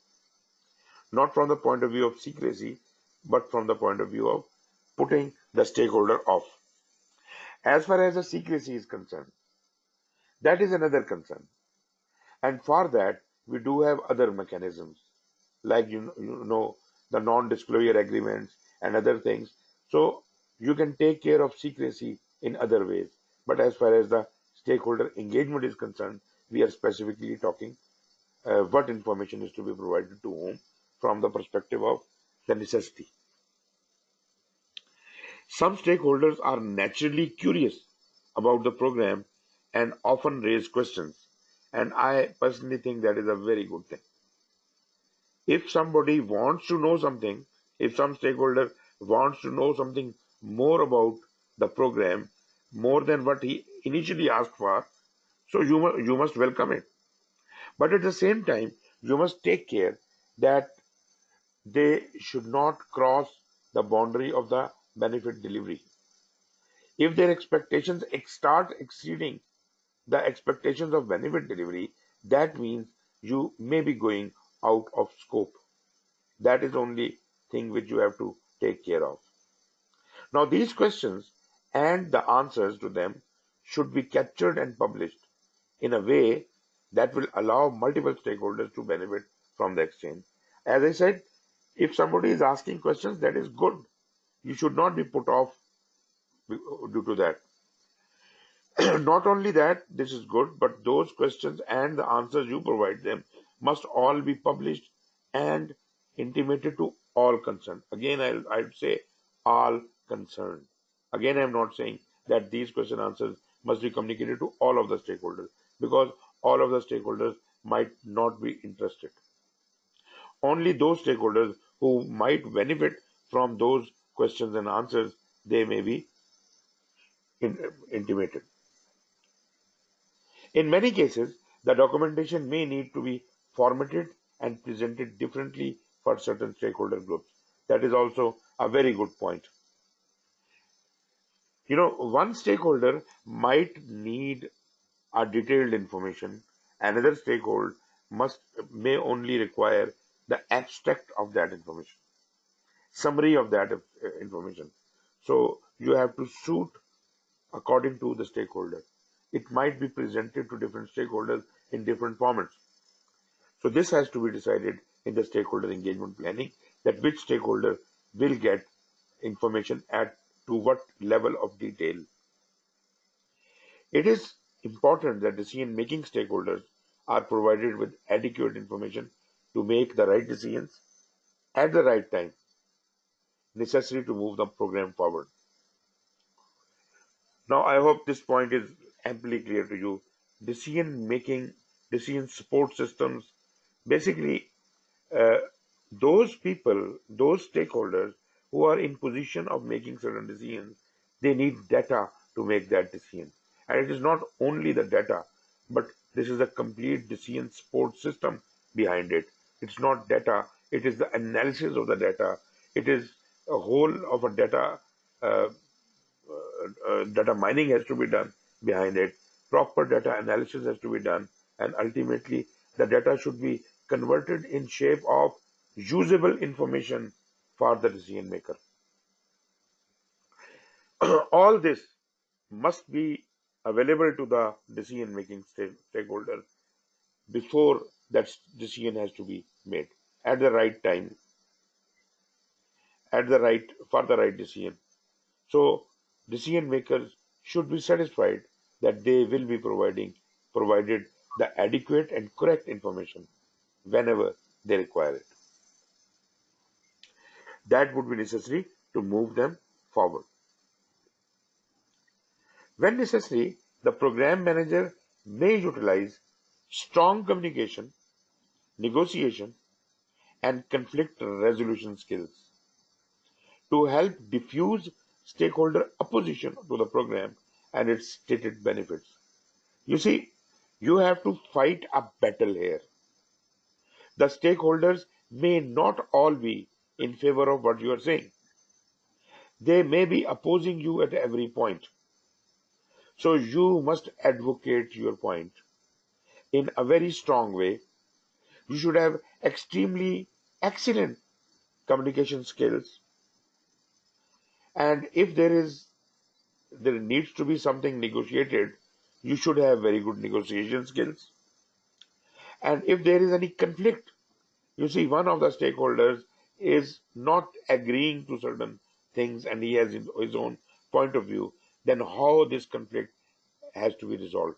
Not from the point of view of secrecy, but from the point of view of putting the stakeholder off. As far as the secrecy is concerned, that is another concern. And for that, we do have other mechanisms, like the non-disclosure agreements and other things. So you can take care of secrecy in other ways. But as far as the stakeholder engagement is concerned, we are specifically talking what information is to be provided to whom from the perspective of the necessity. Some stakeholders are naturally curious about the program and often raise questions. And I personally think that is a very good thing. If somebody wants to know something, if some stakeholder wants to know something more about the program, more than what he initially asked for, so you must welcome it. But at the same time, you must take care that they should not cross the boundary of the benefit delivery. If their expectations start exceeding the expectations of benefit delivery, that means you may be going out of scope. That is the only thing which you have to take care of. Now, these questions and the answers to them should be captured and published in a way that will allow multiple stakeholders to benefit from the exchange. As I said, if somebody is asking questions, that is good. You should not be put off due to that. Not only that, this is good, but those questions and the answers you provide them must all be published and intimated to all concerned. Again, I'd say all concerned. Again, I'm not saying that these question answers must be communicated to all of the stakeholders because all of the stakeholders might not be interested. Only those stakeholders who might benefit from those questions and answers, they may be intimated. In many cases, the documentation may need to be formatted and presented differently for certain stakeholder groups. That is also a very good point. One stakeholder might need a detailed information, another stakeholder may only require the abstract of that information, summary of that information. So you have to suit according to the stakeholder. It might be presented to different stakeholders in different formats. So this has to be decided in the stakeholder engagement planning that which stakeholder will get information at to what level of detail. It is important that decision-making stakeholders are provided with adequate information to make the right decisions at the right time. necessary to move the program forward. Now, I hope this point is amply clear to you. Decision making, decision support systems, basically, uh, those people, those stakeholders who are in position of making certain decisions, they need data to make that decision. And it is not only the data, but this is a complete decision support system behind it. It's not data, it is the analysis of the data. It is a whole of a uh, data mining has to be done behind it. Proper data analysis has to be done. And ultimately, the data should be converted in shape of usable information for the decision maker. All this must be available to the decision making stakeholder before that decision has to be made at the right time, at the right for the right decision. So decision makers should be satisfied that they will be provided the adequate and correct information whenever they require it. That would be necessary to move them forward. When necessary, the program manager may utilize strong communication, negotiation, and conflict resolution skills to help diffuse stakeholder opposition to the program and its stated benefits. You see, you have to fight a battle here. The stakeholders may not all be in favor of what you are saying. They may be opposing you at every point. So you must advocate your point in a very strong way. You should have extremely excellent communication skills. And if there needs to be something negotiated, you should have very good negotiation skills. And if there is any conflict, you see, one of the stakeholders is not agreeing to certain things and he has his own point of view, then how this conflict has to be resolved.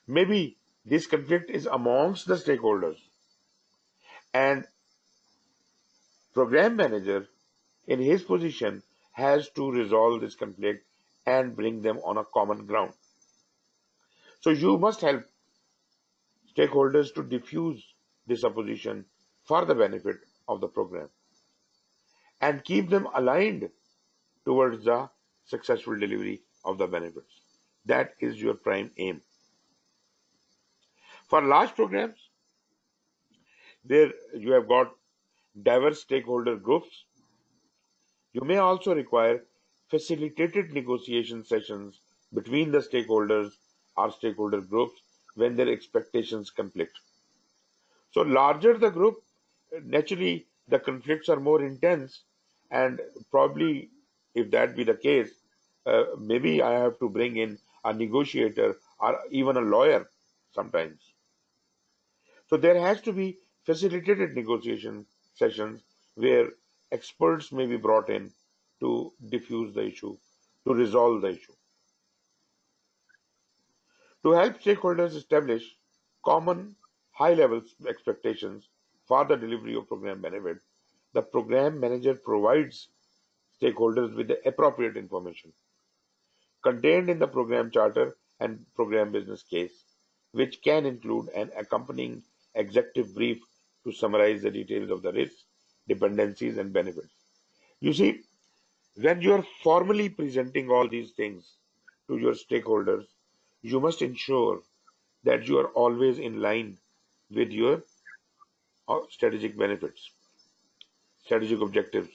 Maybe this conflict is amongst the stakeholders, and program manager in his position has to resolve this conflict and bring them on a common ground. So you must help stakeholders to diffuse this opposition for the benefit of the program and keep them aligned towards the successful delivery of the benefits. That is your prime aim. For large programs, where you have got diverse stakeholder groups, you may also require facilitated negotiation sessions between the stakeholders or stakeholder groups when their expectations conflict. So, larger the group, naturally the conflicts are more intense, and probably, if that be the case, maybe I have to bring in a negotiator or even a lawyer sometimes. So there has to be facilitated negotiation sessions where experts may be brought in to diffuse the issue, to resolve the issue. To help stakeholders establish common high level expectations for the delivery of program benefit, the program manager provides stakeholders with the appropriate information contained in the program charter and program business case, which can include an accompanying executive brief to summarize the details of the risks, dependencies, and benefits. You see, when you are formally presenting all these things to your stakeholders, you must ensure that you are always in line with your strategic benefits, strategic objectives.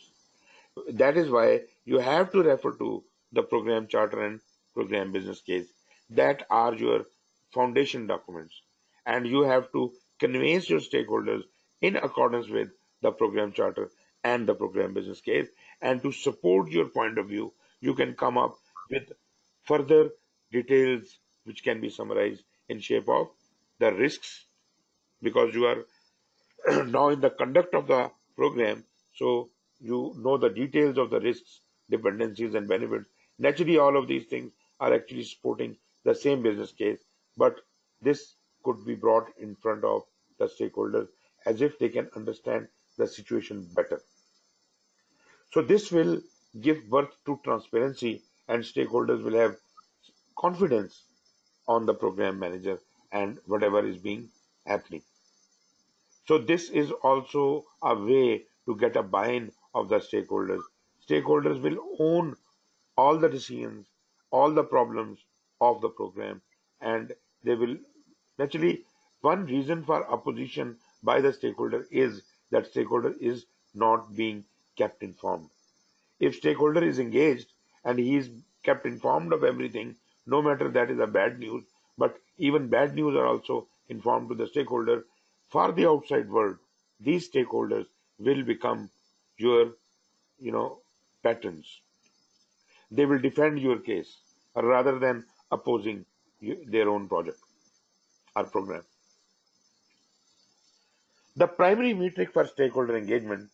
That is why you have to refer to the program charter and program business case. That are your foundation documents. And you have to convince your stakeholders in accordance with the program charter and the program business case. And to support your point of view, you can come up with further details which can be summarized in shape of the risks, because you are now in the conduct of the program, so you know the details of the risks, dependencies, and benefits. Naturally, all of these things are actually supporting the same business case, but this could be brought in front of the stakeholders as if they can understand the situation better. So this will give birth to transparency, and stakeholders will have confidence on the program manager and whatever is being happening. So this is also a way to get a buy-in of the stakeholders. Stakeholders will own all the decisions, all the problems of the program, and they will naturally. One reason for opposition by the stakeholder is that stakeholder is not being kept informed. If stakeholder is engaged and he is kept informed of everything, no matter that is a bad news, but even bad news are also informed to the stakeholder. For the outside world, these stakeholders will become your, you know, patrons. They will defend your case rather than opposing their own project or program. The primary metric for stakeholder engagement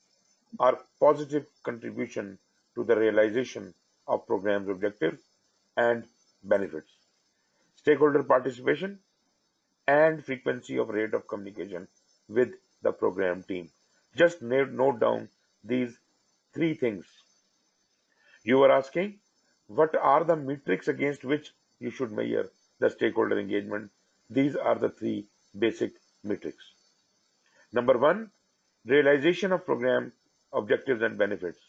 are positive contribution to the realization of program's objectives and benefits, stakeholder participation, and frequency of rate of communication with the program team. Just note down these three things. You are asking, what are the metrics against which you should measure the stakeholder engagement? These are the three basic metrics. Number one, realization of program objectives and benefits.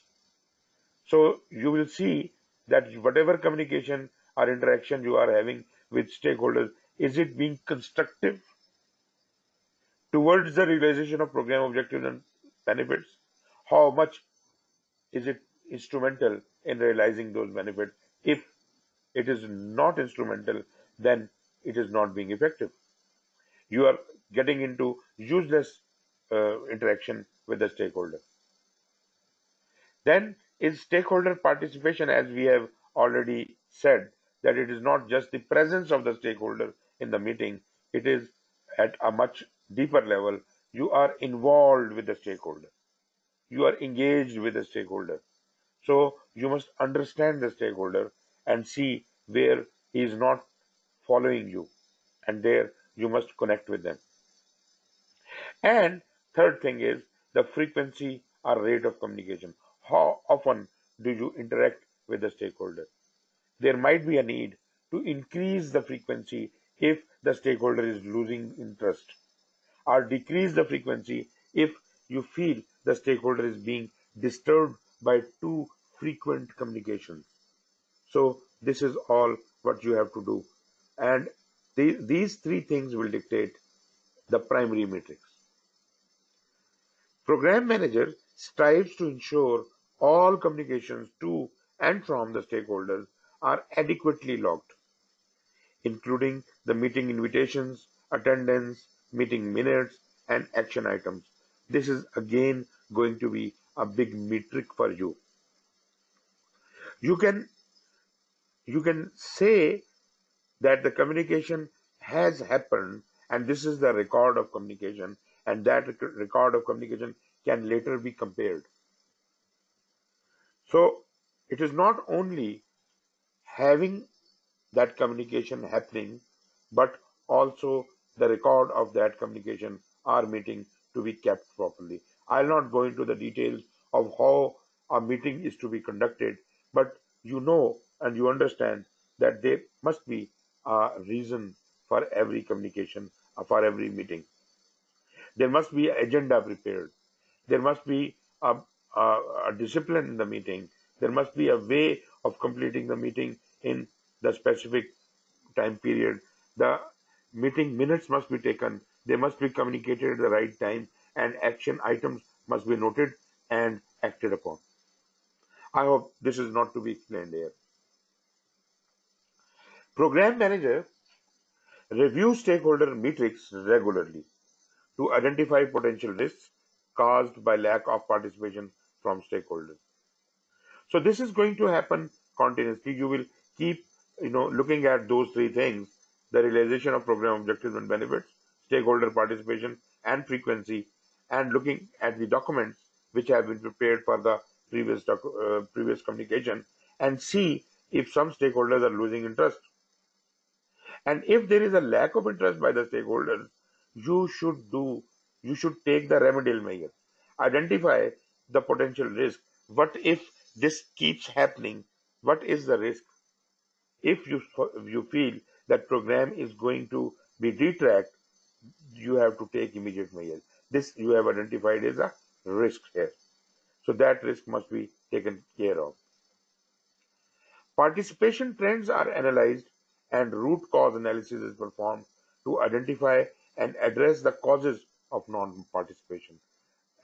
So you will see that whatever communication or interaction you are having with stakeholders, is it being constructive towards the realization of program objectives and benefits? How much is it instrumental in realizing those benefits? If it is not instrumental, then it is not being effective. You are getting into useless interaction with the stakeholder. Then is stakeholder participation, as we have already said, that it is not just the presence of the stakeholder in the meeting, it is at a much deeper level. You are involved with the stakeholder. You are engaged with the stakeholder. So you must understand the stakeholder and see where he is not following you, and there you must connect with them. And third thing is the frequency or rate of communication. How often do you interact with the stakeholder? There might be a need to increase the frequency if the stakeholder is losing interest, or decrease the frequency if you feel the stakeholder is being disturbed by too frequent communications. So this is all what you have to do. And these three things will dictate the primary metrics. Program manager strives to ensure all communications to and from the stakeholders are adequately logged, including the meeting invitations, attendance, meeting minutes, and action items. This is again going to be a big metric for you. You can say that the communication has happened and this is the record of communication, and that record of communication can later be compared. So it is not only having that communication happening, but also the record of that communication or meeting to be kept properly. I'll not go into the details of how a meeting is to be conducted, but you know and you understand that there must be a reason for every communication, for every meeting. There must be an agenda prepared. There must be a discipline in the meeting. There must be a way of completing the meeting in the specific time period. The meeting minutes must be taken. They must be communicated at the right time, and action items must be noted and acted upon. I hope this is not to be explained here. Program manager reviews stakeholder metrics regularly to identify potential risks caused by lack of participation from stakeholders. So this is going to happen continuously. You will keep, looking at those three things: the realization of program objectives and benefits, stakeholder participation and frequency, and looking at the documents which have been prepared for the previous communication, and see if some stakeholders are losing interest. And if there is a lack of interest by the stakeholders, you should take the remedial measure. Identify the potential risk What if this keeps happening? What is the risk? If you feel that program is going to be detracked, you have to take immediate measures. This you have identified as a risk here. So that risk must be taken care of. Participation trends are analyzed and root cause analysis is performed to identify and address the causes of non-participation.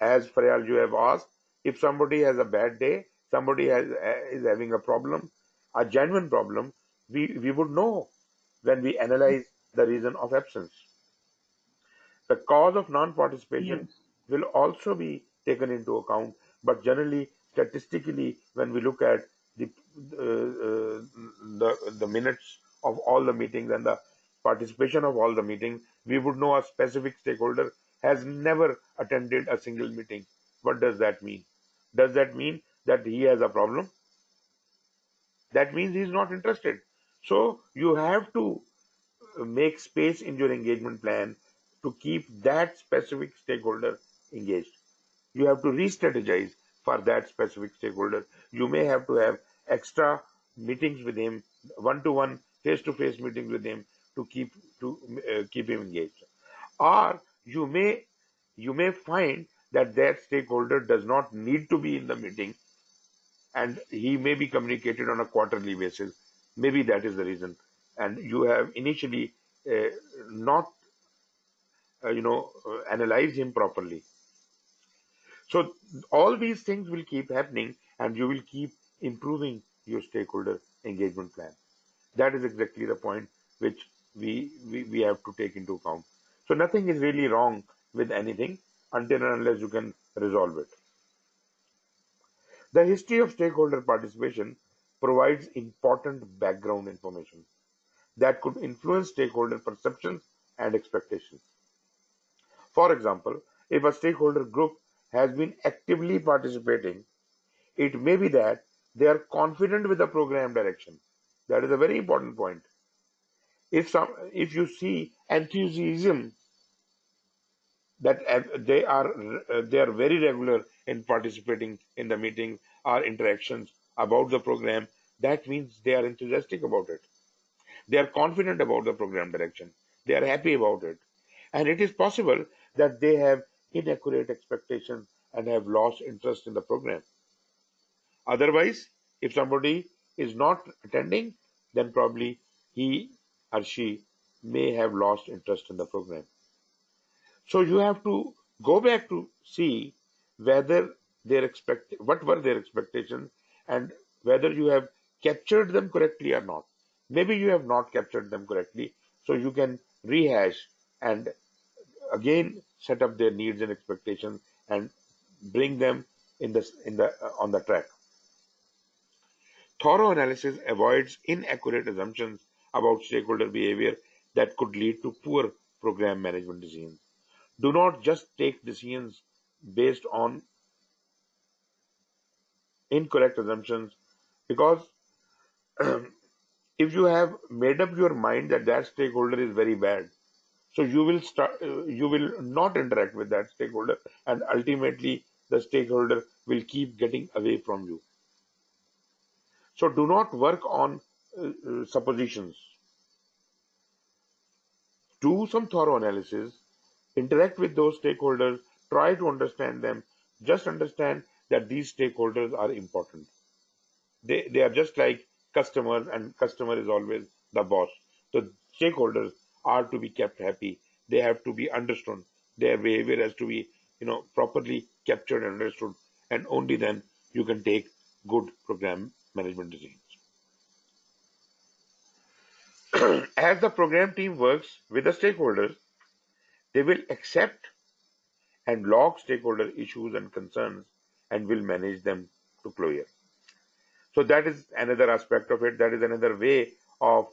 As Faryal, you have asked, if somebody has a bad day, somebody is having a problem, a genuine problem, we would know when we analyze the reason of absence. The cause of non-participation Yes. will also be taken into account, but generally, statistically, when we look at the the minutes of all the meetings and the participation of all the meetings, we would know a specific stakeholder has never attended a single meeting. What does that mean? Does that mean that he has a problem? That means he is not interested. So you have to make space in your engagement plan to keep that specific stakeholder engaged. You have to re-strategize for that specific stakeholder. You may have to have extra meetings with him, one-to-one, face-to-face meetings with him to keep him engaged. Or you may find that that stakeholder does not need to be in the meeting and he may be communicated on a quarterly basis. Maybe that is the reason. And you have initially uh, not, analyzed him properly. So all these things will keep happening and you will keep improving your stakeholder engagement plan. That is exactly the point which we have to take into account. So nothing is really wrong with anything until and unless you can resolve it. The history of stakeholder participation provides important background information that could influence stakeholder perceptions and expectations. For example, if a stakeholder group has been actively participating, it may be that they are confident with the program direction. That is a very important point. If you see enthusiasm that they are very regular in participating in the meetings or interactions about the program, that means they are enthusiastic about it. They are confident about the program direction. They are happy about it. And it is possible that they have inaccurate expectations and have lost interest in the program. Otherwise, if somebody is not attending, then probably he or she may have lost interest in the program. So you have to go back to see whether what were their expectations and whether you have captured them correctly or not. Maybe you have not captured them correctly, so you can rehash and again set up their needs and expectations and bring them in the on the track. Thorough analysis avoids inaccurate assumptions about stakeholder behavior that could lead to poor program management decisions. Do not just take decisions based on incorrect assumptions because if you have made up your mind that that stakeholder is very bad, so you will not interact with that stakeholder and ultimately the stakeholder will keep getting away from you. So do not work on suppositions. Do some thorough analysis, interact with those stakeholders, try to understand them. Just understand that these stakeholders are important. They are just like customers, and customer is always the boss. So stakeholders are to be kept happy. They have to be understood. Their behavior has to be, properly captured and understood, and only then you can take good program management decisions. As the program team works with the stakeholders, they will accept and log stakeholder issues and concerns and will manage them to closure. So that is another aspect of it. That is another way of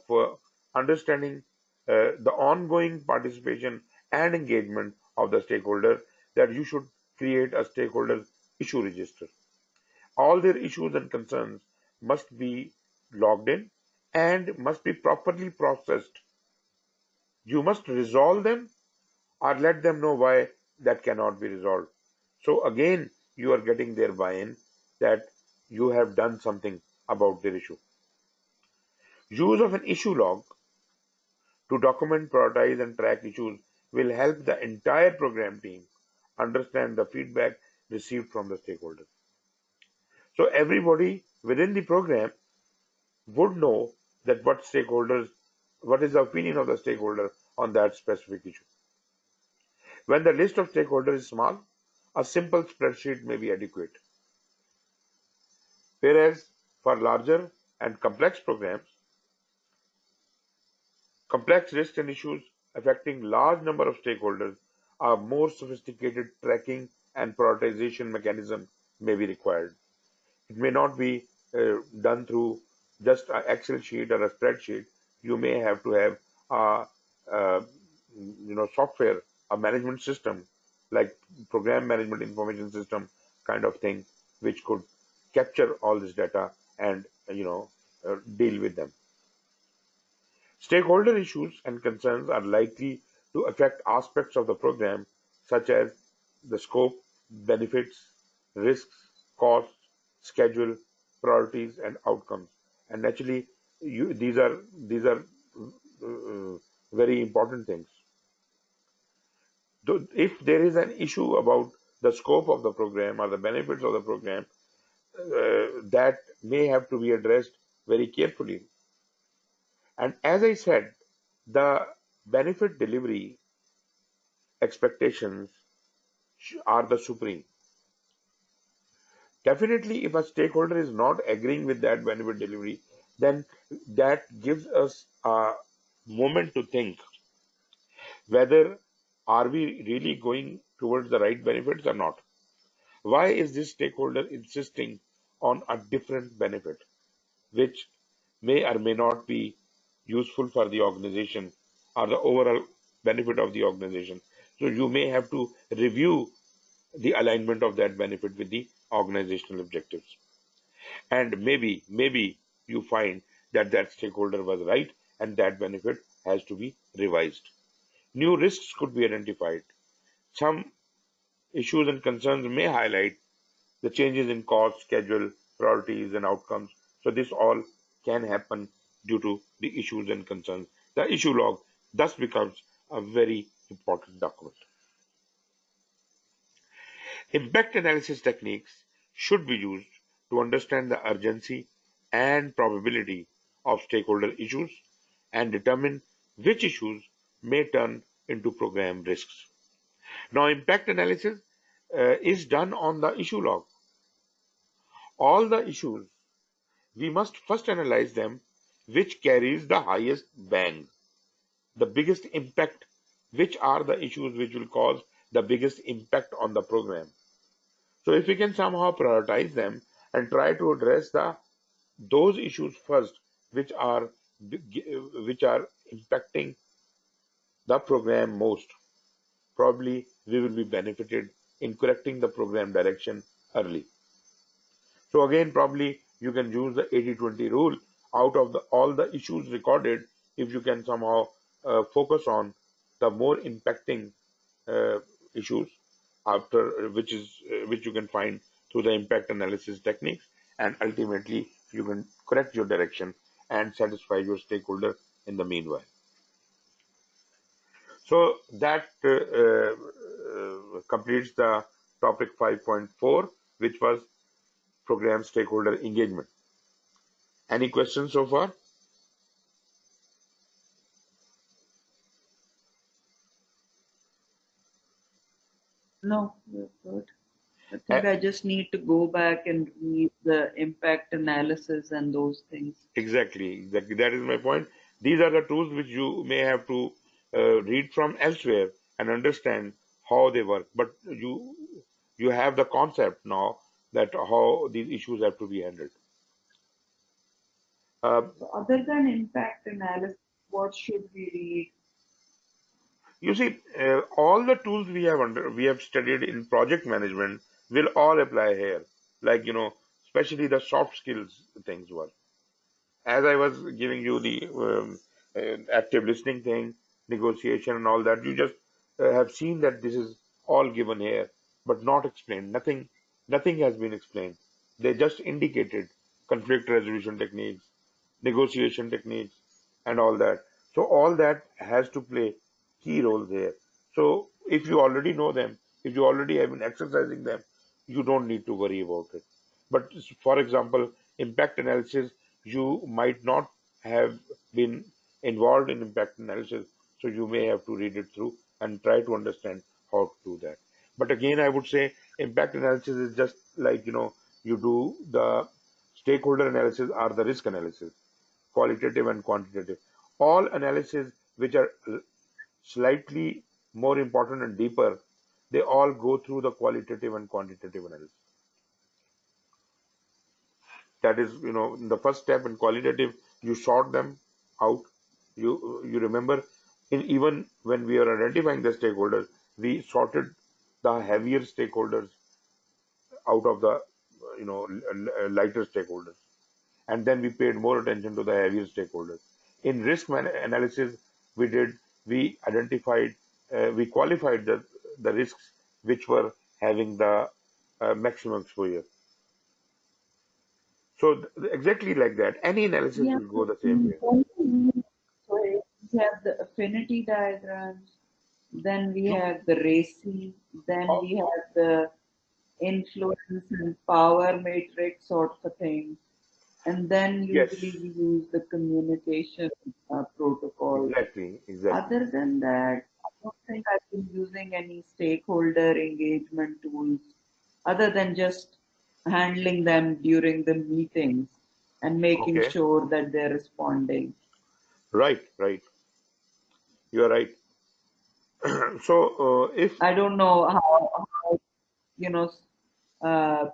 understanding the ongoing participation and engagement of the stakeholder, that you should create a stakeholder issue register. All their issues and concerns must be logged in and must be properly processed. You must resolve them or let them know why that cannot be resolved. So again, you are getting their buy-in that you have done something about their issue. Use of an issue log to document, prioritize, and track issues will help the entire program team understand the feedback received from the stakeholders. So everybody within the program would know that what is the opinion of the stakeholder on that specific issue. When the list of stakeholders is small, a simple spreadsheet may be adequate. Whereas for larger and complex programs, complex risks and issues affecting large number of stakeholders, a more sophisticated tracking and prioritization mechanism may be required. It may not be done through just an Excel sheet or a spreadsheet. You may have to have a, software, a management system like program management information system kind of thing, which could capture all this data and deal with them. Stakeholder issues and concerns are likely to affect aspects of the program such as the scope, benefits, risks, costs, schedule, priorities, and outcomes. And naturally, these are very important things. If there is an issue about the scope of the program or the benefits of the program, that may have to be addressed very carefully. And as I said, the benefit delivery expectations are the supreme. Definitely, if a stakeholder is not agreeing with that benefit delivery, then that gives us a moment to think whether are we really going towards the right benefits or not. Why is this stakeholder insisting on a different benefit, which may or may not be useful for the organization or the overall benefit of the organization? So you may have to review the alignment of that benefit with the organizational objectives. And maybe you find that that stakeholder was right and that benefit has to be revised. New risks could be identified. Some issues and concerns may highlight the changes in cost, schedule, priorities, and outcomes. So this all can happen due to the issues and concerns. The issue log thus becomes a very important document. Impact analysis techniques should be used to understand the urgency and probability of stakeholder issues and determine which issues may turn into program risks. Now, impact analysis is done on the issue log. All the issues, we must first analyze them, which carries the highest bang, the biggest impact, which are the issues which will cause the biggest impact on the program. So if we can somehow prioritize them and try to address those issues first, which are impacting the program most, probably we will be benefited in correcting the program direction early. So again, probably you can use the 80-20 rule. Out of all the issues recorded, if you can somehow focus on the more impacting issues, after which you can find through the impact analysis techniques, and ultimately you can correct your direction and satisfy your stakeholder in the meanwhile. So that completes the topic 5.4, which was program stakeholder engagement. Any questions so far? No, we're good. I think I just need to go back and read the impact analysis and those things. Exactly. That is my point. These are the tools which you may have to read from elsewhere and understand how they work. But you have the concept now that how these issues have to be handled. So other than impact analysis, what should we read? You see, all the tools we have studied in project management will all apply here. Like especially the soft skills things were. As I was giving you the active listening thing, negotiation, and all that, you just have seen that this is all given here, but not explained. Nothing has been explained. They just indicated conflict resolution techniques, negotiation techniques, and all that. So all that has to play key roles here. So if you already know them, if you already have been exercising them, you don't need to worry about it. But for example, impact analysis, you might not have been involved in impact analysis, so you may have to read it through and try to understand how to do that. But again, I would say impact analysis is just like, you do the stakeholder analysis or the risk analysis, qualitative and quantitative. All analysis which are slightly more important and deeper, they all go through the qualitative and quantitative analysis. That is, in the first step in qualitative, you sort them out. You remember, even when we are identifying the stakeholders, we sorted the heavier stakeholders out of the lighter stakeholders, and then we paid more attention to the heavier stakeholders. In risk analysis, we identified, we qualified the risks which were having the maximum exposure. So exactly like that, any analysis Yeah. will go the same way. So we have the affinity diagrams, then we have the RACI, then Oh, we have the influence and power matrix sort of thing, and then yes, usually we use the communication protocol. exactly. Other than that, I don't think I've been using any stakeholder engagement tools other than just handling them during the meetings and making Okay, sure that they're responding. right, right. You are right. So if I don't know how you know, uh,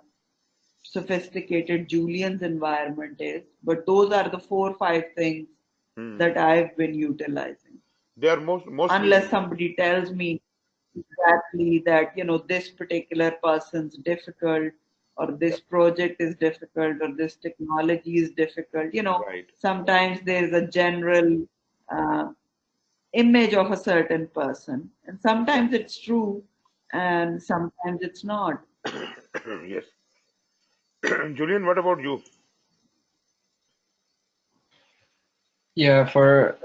sophisticated Julian's environment is, but those are the 4 or 5 things hmm, that I've been utilizing. they are mostly Unless somebody tells me exactly that, this particular person's difficult, or yeah, this project is difficult, or this technology is difficult. right, right. Sometimes there's a general uh, image of a certain person, and Yeah, sometimes it's true, and sometimes it's not. yes. Julian, what about you? Yeah, for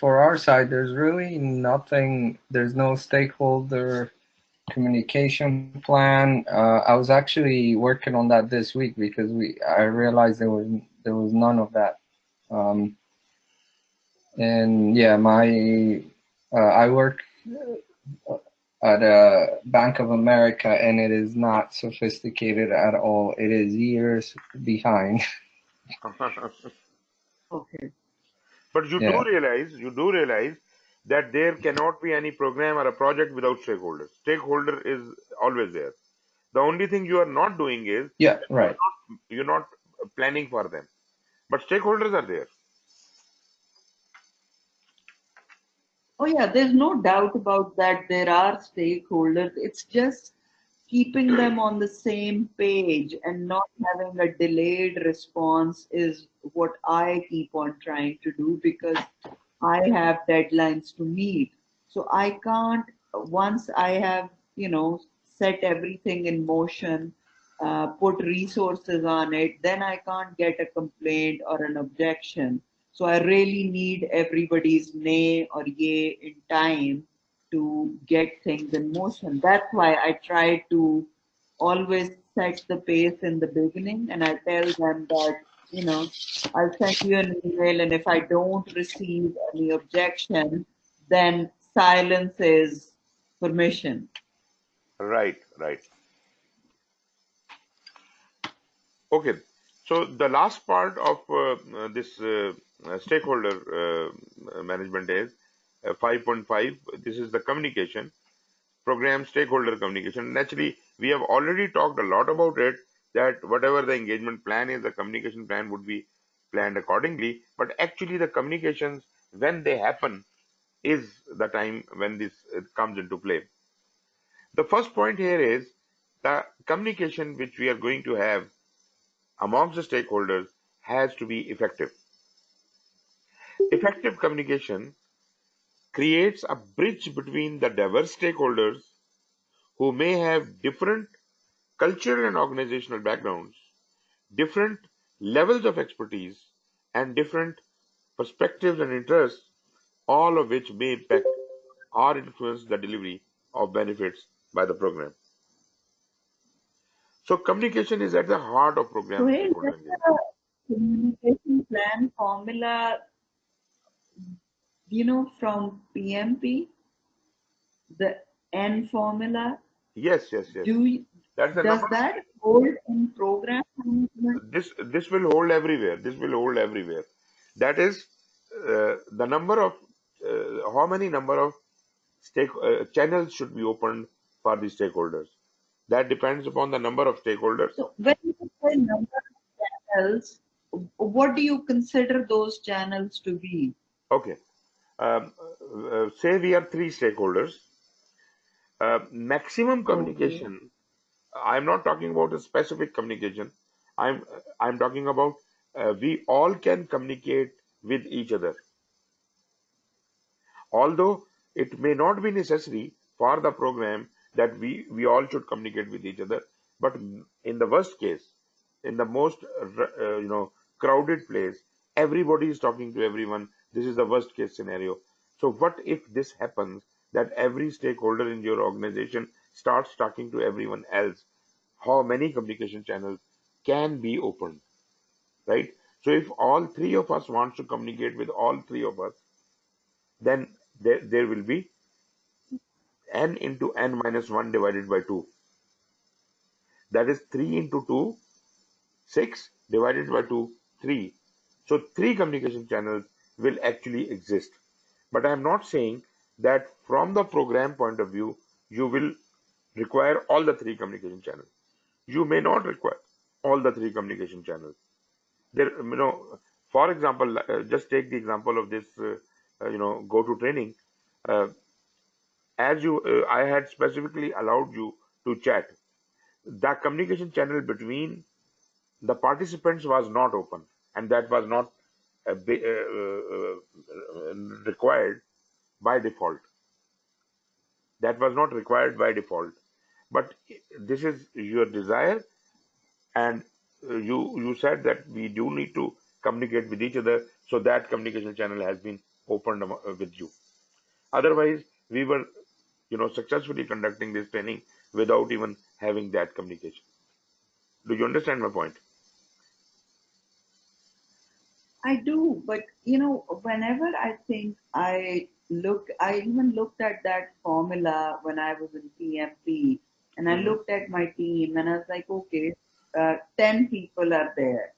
our side, there's really nothing. There's no stakeholder communication plan. I was actually working on that this week because I realized there was none of that. Um, and yeah, I work at a Bank of America, and it is not sophisticated at all. It is years behind. Okay. But Yeah. you do realize that there cannot be any program or a project without stakeholders. Stakeholder is always there. The only thing you are not doing is Yeah, that right. you're not planning for them. But stakeholders are there. Oh, yeah, there's no doubt about that. There are stakeholders. It's just keeping them on the same page and not having a delayed response is what I keep on trying to do, because I have deadlines to meet. So I can't, once I have, set everything in motion, put resources on it, then I can't get a complaint or an objection. So I really need everybody's nay or yay in time to get things in motion. That's why I try to always set the pace in the beginning, and I tell them that, I'll send you an email, and if I don't receive any objection, then silence is permission. Right, right. Okay. So the last part of this stakeholder management is 5.5. This is the communication program, stakeholder communication. Naturally, we have already talked a lot about it, that whatever the engagement plan is, the communication plan would be planned accordingly. But actually, the communications, when they happen, is the time when this comes into play. The first point here is the communication which we are going to have amongst the stakeholders has to be effective. Effective communication creates a bridge between the diverse stakeholders who may have different cultural and organizational backgrounds, different levels of expertise, and different perspectives and interests, all of which may impact or influence the delivery of benefits by the program. So communication is at the heart of program Suhail, stakeholder just engagement. a communication plan formula, from PMP, the N formula, Yes, yes, yes. That's the does number. that hold in program management? This will hold everywhere. This will hold everywhere. That is the number of how many number of channels should be opened for the stakeholders. That depends upon the number of stakeholders. So when you say number of channels, what do you consider those channels to be? Okay. Say we are three stakeholders. Maximum Okay. communication. I'm not talking about a specific communication. I'm I'm talking about we all can communicate with each other. Although it may not be necessary for the program that we all should communicate with each other, but in the worst case, in the most crowded place, everybody is talking to everyone. This is the worst case scenario. So what if this happens, that every stakeholder in your organization starts talking to everyone else? How many communication channels can be opened, right? So if all three of us wants to communicate with all three of us, then there will be n into n minus 1 divided by 2. That is 3 into 2, 6 divided by 2, 3. So 3 communication channels will actually exist. But I am not saying that from the program point of view, you will require all the 3 communication channels. You may not require all the 3 communication channels. There, for example, just take the example of this, GoToTraining. Uh, as I had specifically allowed you to chat. The communication channel between the participants was not open, and that was not required by default. That was not required by default. But this is your desire, and you said that we do need to communicate with each other, so that communication channel has been opened with you. Otherwise, we were successfully conducting this training without even having that communication. Do you understand my point? I do, but whenever I even looked at that formula when I was in PMP, and I Hmm. looked at my team, and I was like, okay, 10 people are there.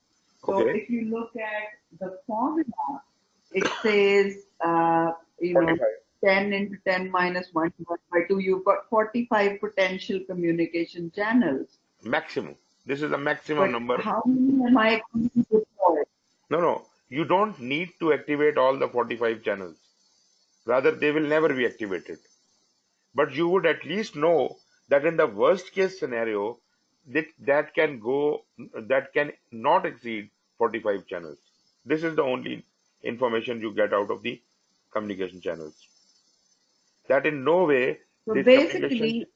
So Okay. if you look at the formula, it says, 45. 10 into 10 minus 1 divided by 2, you've got 45 potential communication channels. Maximum. This is the maximum But number. how many am I going to deploy? No, no. You don't need to activate all the 45 channels. Rather, they will never be activated. But you would at least know that in the worst case scenario, that can not exceed 45 channels. This is the only information you get out of the communication channels. That in no way So this communication, basically,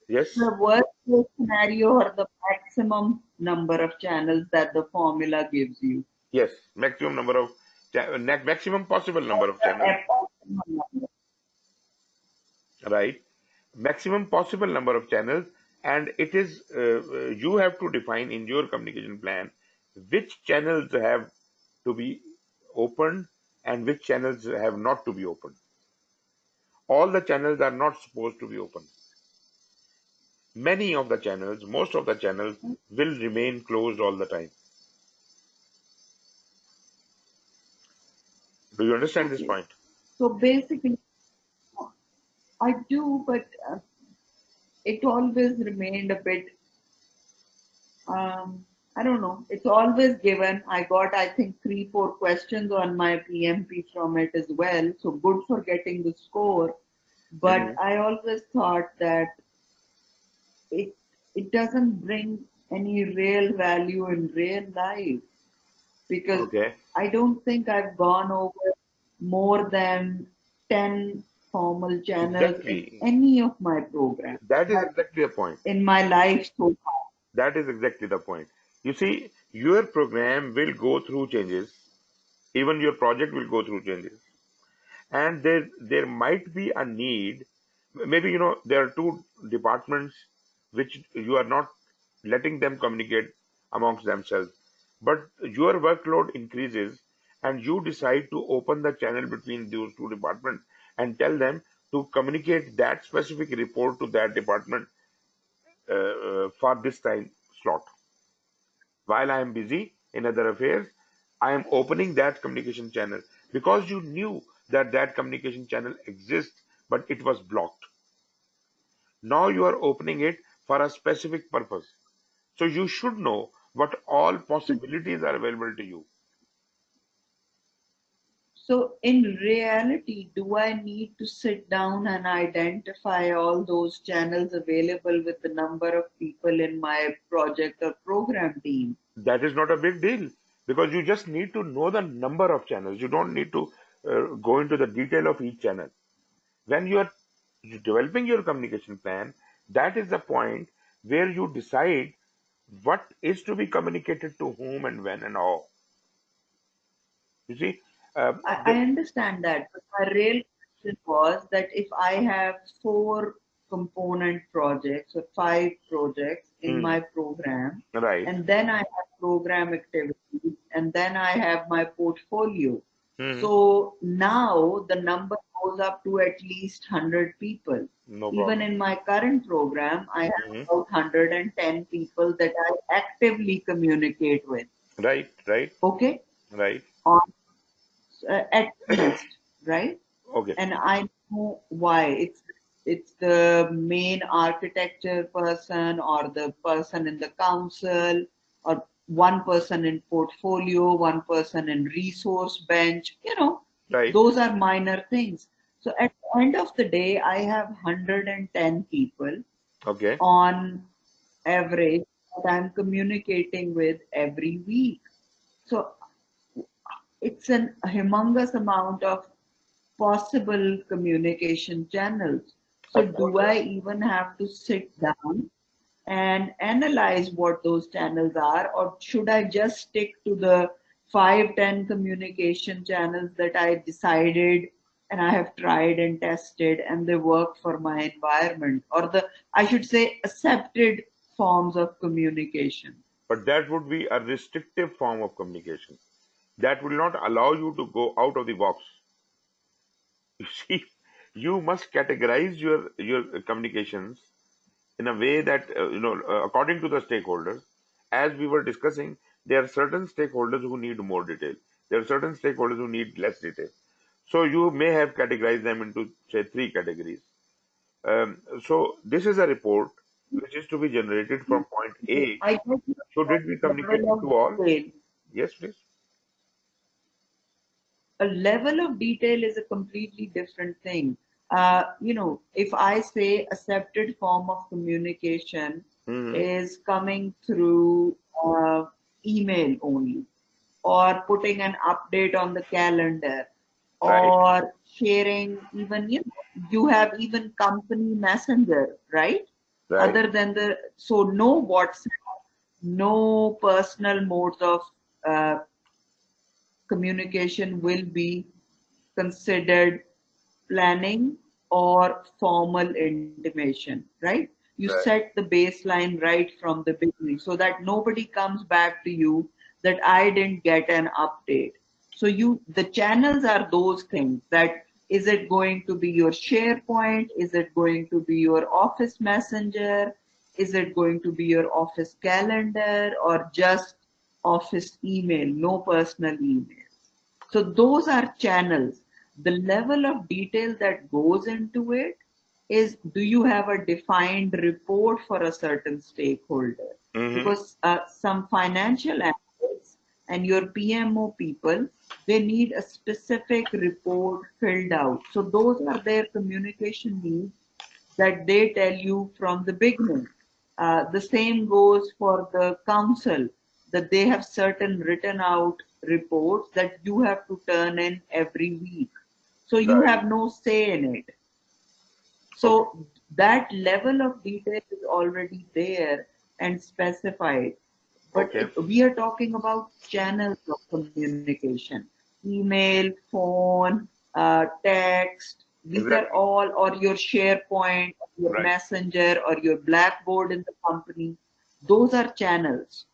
yes, the worst case scenario or the maximum number of channels that the formula gives you. yes, maximum number of, maximum possible number of The channels, approximate number. right? Maximum possible number of channels, and it is you have to define in your communication plan which channels have to be opened and which channels have not to be opened. All the channels are not supposed to be open. Many of the channels, most of the channels will remain closed all the time. Do you understand this Okay. point? So basically, I do, but it always remained a bit, I don't know. It's always given. I got, I think, 3, 4 questions on my PMP from it as well. So good for getting the score. But Hmm. I always thought that it it doesn't bring any real value in real life, because Okay, I don't think I've gone over more than 10 formal channels in exactly. any of my programs That is exactly the point. in my life so far. That is exactly the point. You see, your program will go through changes, even your project will go through changes, and there might be a need. Maybe there are two departments which you are not letting them communicate amongst themselves, but your workload increases and you decide to open the channel between those two departments and tell them to communicate that specific report to that department for this time slot. While I am busy in other affairs, I am opening that communication channel because you knew that that communication channel exists, but it was blocked. Now you are opening it for a specific purpose. So you should know what all possibilities are available to you. So in reality, do I need to sit down and identify all those channels available with the number of people in my project or program team? That is not a big deal because you just need to know the number of channels. You don't need to go into the detail of each channel. When you are developing your communication plan, that is the point where you decide what is to be communicated to whom and when and how. You see, I understand that, but my real question was that if I have four component projects or five projects in hmm, my program, right. and then I have program activities, and then I have my portfolio. Hmm, So now the number goes up to at least 100 people. no Even problem. in my current program, I have Hmm, about 110 people that I actively communicate with. right, right, Okay? right. On at least, right? Okay, And I know why. It's the main architecture person or the person in the council or one person in portfolio, one person in resource bench. right. Those are minor things. So at the end of the day, I have 110 people Okay, on average that I'm communicating with every week. So it's an humongous amount of possible communication channels. So, of do course. I even have to sit down and analyze what those channels are, or should I just stick to the 5, 10 communication channels that I decided and I have tried and tested and they work for my environment, or I should say, accepted forms of communication? But that would be a restrictive form of communication. That will not allow you to go out of the box. You see, you must categorize your communications in a way that according to the stakeholders. As we were discussing, there are certain stakeholders who need more detail. There are certain stakeholders who need less detail. So you may have categorized them into say three categories. So this is a report which is to be generated from point A. I guess Should it be level communicated of to all? detail Yes, please. a level of detail is a completely different thing. If I say accepted form of communication Hmm. is coming through email only, or putting an update on the calendar, Right, or sharing even, you have even company messenger, right? right, Other than so no WhatsApp, no personal modes of uh, communication will be considered planning or formal intimation, right? You right, set the baseline right from the beginning so that nobody comes back to you that I didn't get an update. So the channels are those things that is it going to be your SharePoint? Is it going to be your Office Messenger? Is it going to be your Office calendar or just Office email, no personal emails? So those are channels. The level of detail that goes into it is, do you have a defined report for a certain stakeholder? hmm, Because some financial analysts and your PMO people, they need a specific report filled out. So those are their communication needs that they tell you from the beginning. The same goes for the council, that they have certain written out reports that you have to turn in every week. So you right. have no say in it. Okay, So that level of detail is already there. and specify it. But Okay. we are talking about channels of communication: email, phone, text. These are Exactly. all, or your SharePoint, or your Right. Messenger, or your Blackboard in the company. Those are channels.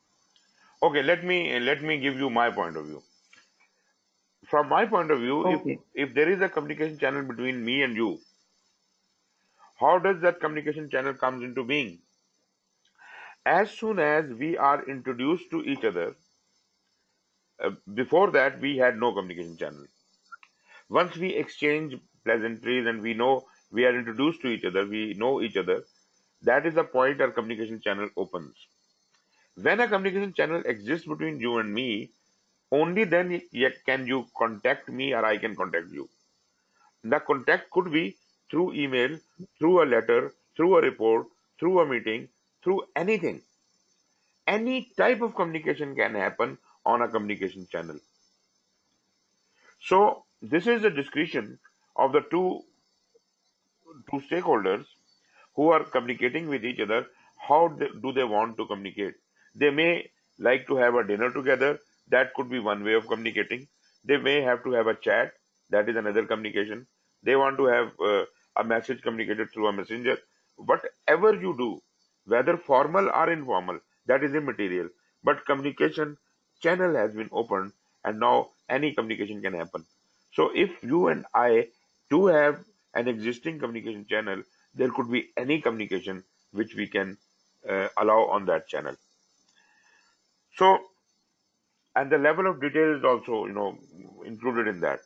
Okay. Let me give you my point of view. From my point of view, Okay. if there is a communication channel between me and you, how does that communication channel comes into being? As soon as we are introduced to each other, before that we had no communication channel. Once we exchange pleasantries and we know we are introduced to each other, we know each other, that is the point our communication channel opens. When a communication channel exists between you and me, only then can you contact me or I can contact you. The contact could be through email, through a letter, through a report, through a meeting, through anything. Any type of communication can happen on a communication channel. So this is the discretion of the two stakeholders who are communicating with each other. How do they want to communicate? They may like to have a dinner together. That could be one way of communicating. They may have to have a chat. That is another communication. They want to have a message communicated through a messenger. Whatever you do, whether formal or informal, that is immaterial. But communication channel has been opened, and now any communication can happen. So if you and I do have an existing communication channel, there could be any communication which we can allow on that channel. So, and the level of detail is also, included in that.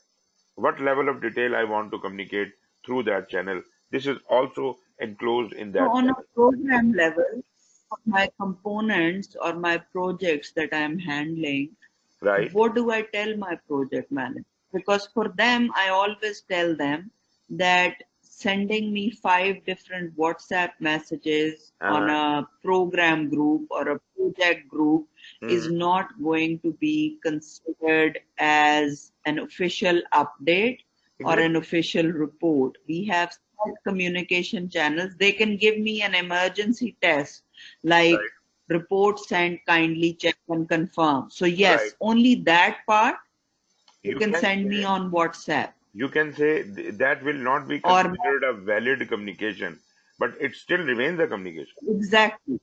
What level of detail I want to communicate through that channel, this is also enclosed in So that on a channel, program level, for my components or my projects that I'm handling, right? what do I tell my project manager? Because for them, I always tell them that sending me 5 different WhatsApp messages on Uh-huh. a program group or a project group is Mhm. not going to be considered as an official update or an Exactly. official report. We have set communication channels. They can give me an emergency test like Right. report sent, kindly check and confirm. So Right. yes, only that part you You can can send me say on WhatsApp that will not be or considered a valid communication, but it still remains a communication. exactly.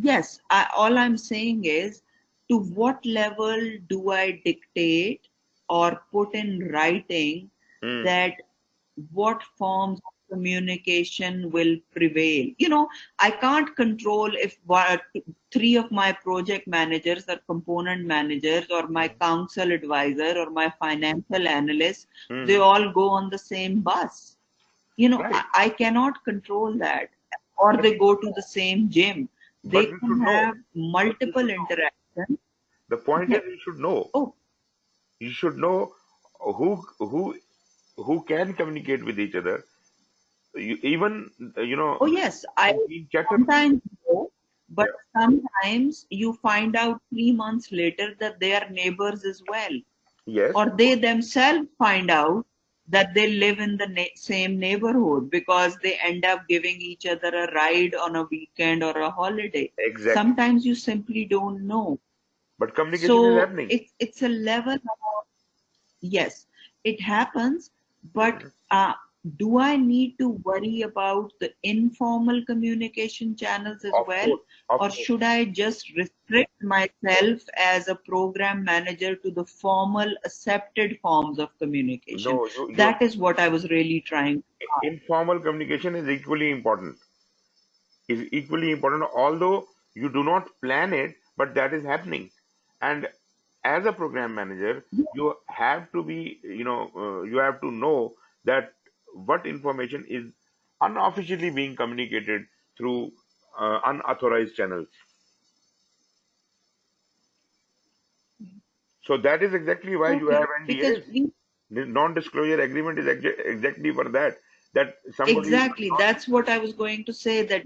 Yes, all I'm saying is to what level do I dictate or put in writing Hmm. that what forms of communication will prevail? I can't control if 3 of my project managers or component managers or my council advisor or my financial analyst, they Hmm. all go on the same bus. Right. I cannot control that. Or But they go to the same gym. but They you can should know. have But you multiple should know. interactions. The point is Yes. you should know. Oh, You should know who can communicate with each other. Even oh yes. I in team chatter. sometimes go, but Yeah. sometimes you find out 3 months later that they are neighbors as well. Yes. Or they themselves find out that they live in the same neighborhood because they end up giving each other a ride on a weekend or a holiday. Exactly. Sometimes you simply don't know. But communication is So happening. it's a level of, yes, it happens, but Mhm. do I need to worry about the informal communication channels as Of well? course. Of Or course. should I just restrict myself as a program manager to the formal accepted forms of communication? No, you That is what I was really trying to ask. informal communication is equally important. Is equally important, although you do not plan it, but that is happening. And as a program manager, you have to be, you have to know that what information is unofficially being communicated through unauthorized channels. So that is exactly why you have Okay, because NDAs. The non-disclosure agreement is exactly for that. That somebody is exactly, not that's what I was going to say, that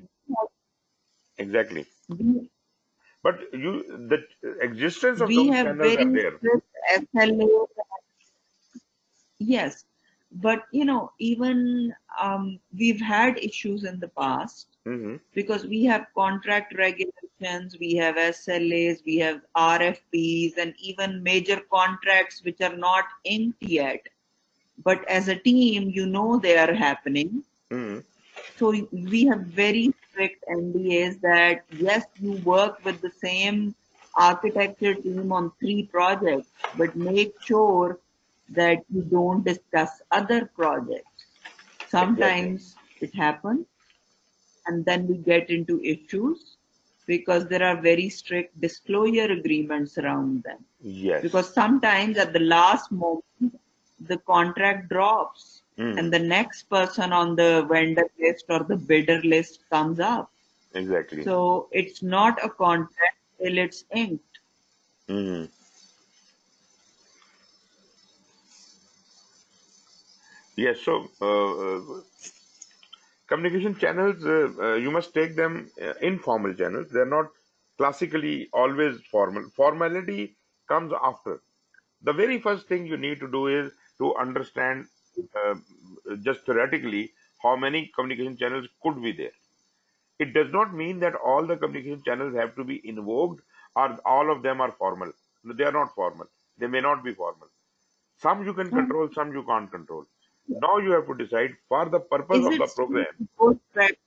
exactly. we, But the existence of we those have channels are very there. strict SLA. Yes, but even we've had issues in the past Mm-hmm. because we have contract regulations, we have SLAs, we have RFPs, and even major contracts which are not inked yet. But as a team, you know they are happening. Mm-hmm. So we have very strict NDAs that yes, you work with the same architecture team on 3 projects, but make sure that you don't discuss other projects. Exactly. Sometimes it happens, and then we get into issues because there are very strict disclosure agreements around them. Yes. Because sometimes at the last moment, the contract drops Mm-hmm. and the next person on the vendor list or the bidder list comes up. Exactly. So it's not a contract till it's inked. Mm-hmm. Yes. So, communication channels, you must take them informal channels. They're not classically always formal. Formality comes after. The very first thing you need to do is to understand, uh, just theoretically, how many communication channels could be there. It does not mean that all the communication channels have to be invoked or all of them are formal. They are not formal. They may not be formal. Some you can So control, some you can't control. Now you have to decide for the purpose is of it the still program. good practice?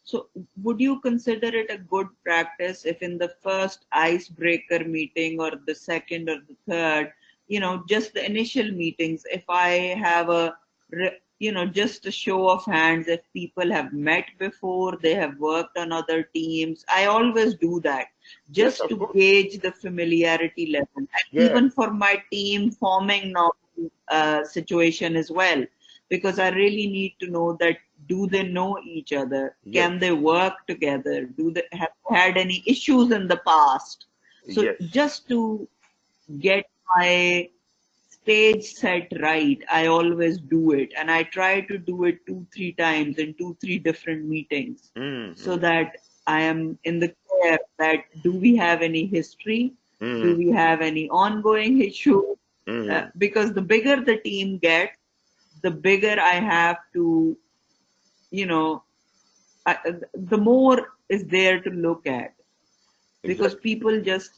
So, would you consider it a good practice if in the first icebreaker meeting or the second or the third, just the initial meetings, if I have just a show of hands, if people have met before, they have worked on other teams, I always do that Yes, just of to course. gauge the familiarity level. And Yes, even for my team forming now situation as well, because I really need to know that do they know each other? yes, Can they work together? Do they have had any issues in the past? So yes, just to get my stage set right, I always do it. And I try to do it 2, 3 times in 2, 3 different meetings so mm-hmm. that I am in the clear that do we have any history? Do Mm-hmm. we have any ongoing issue? Mm-hmm. Because the bigger the team gets, the bigger I have to, you know, the more is there to look at because Exactly. people just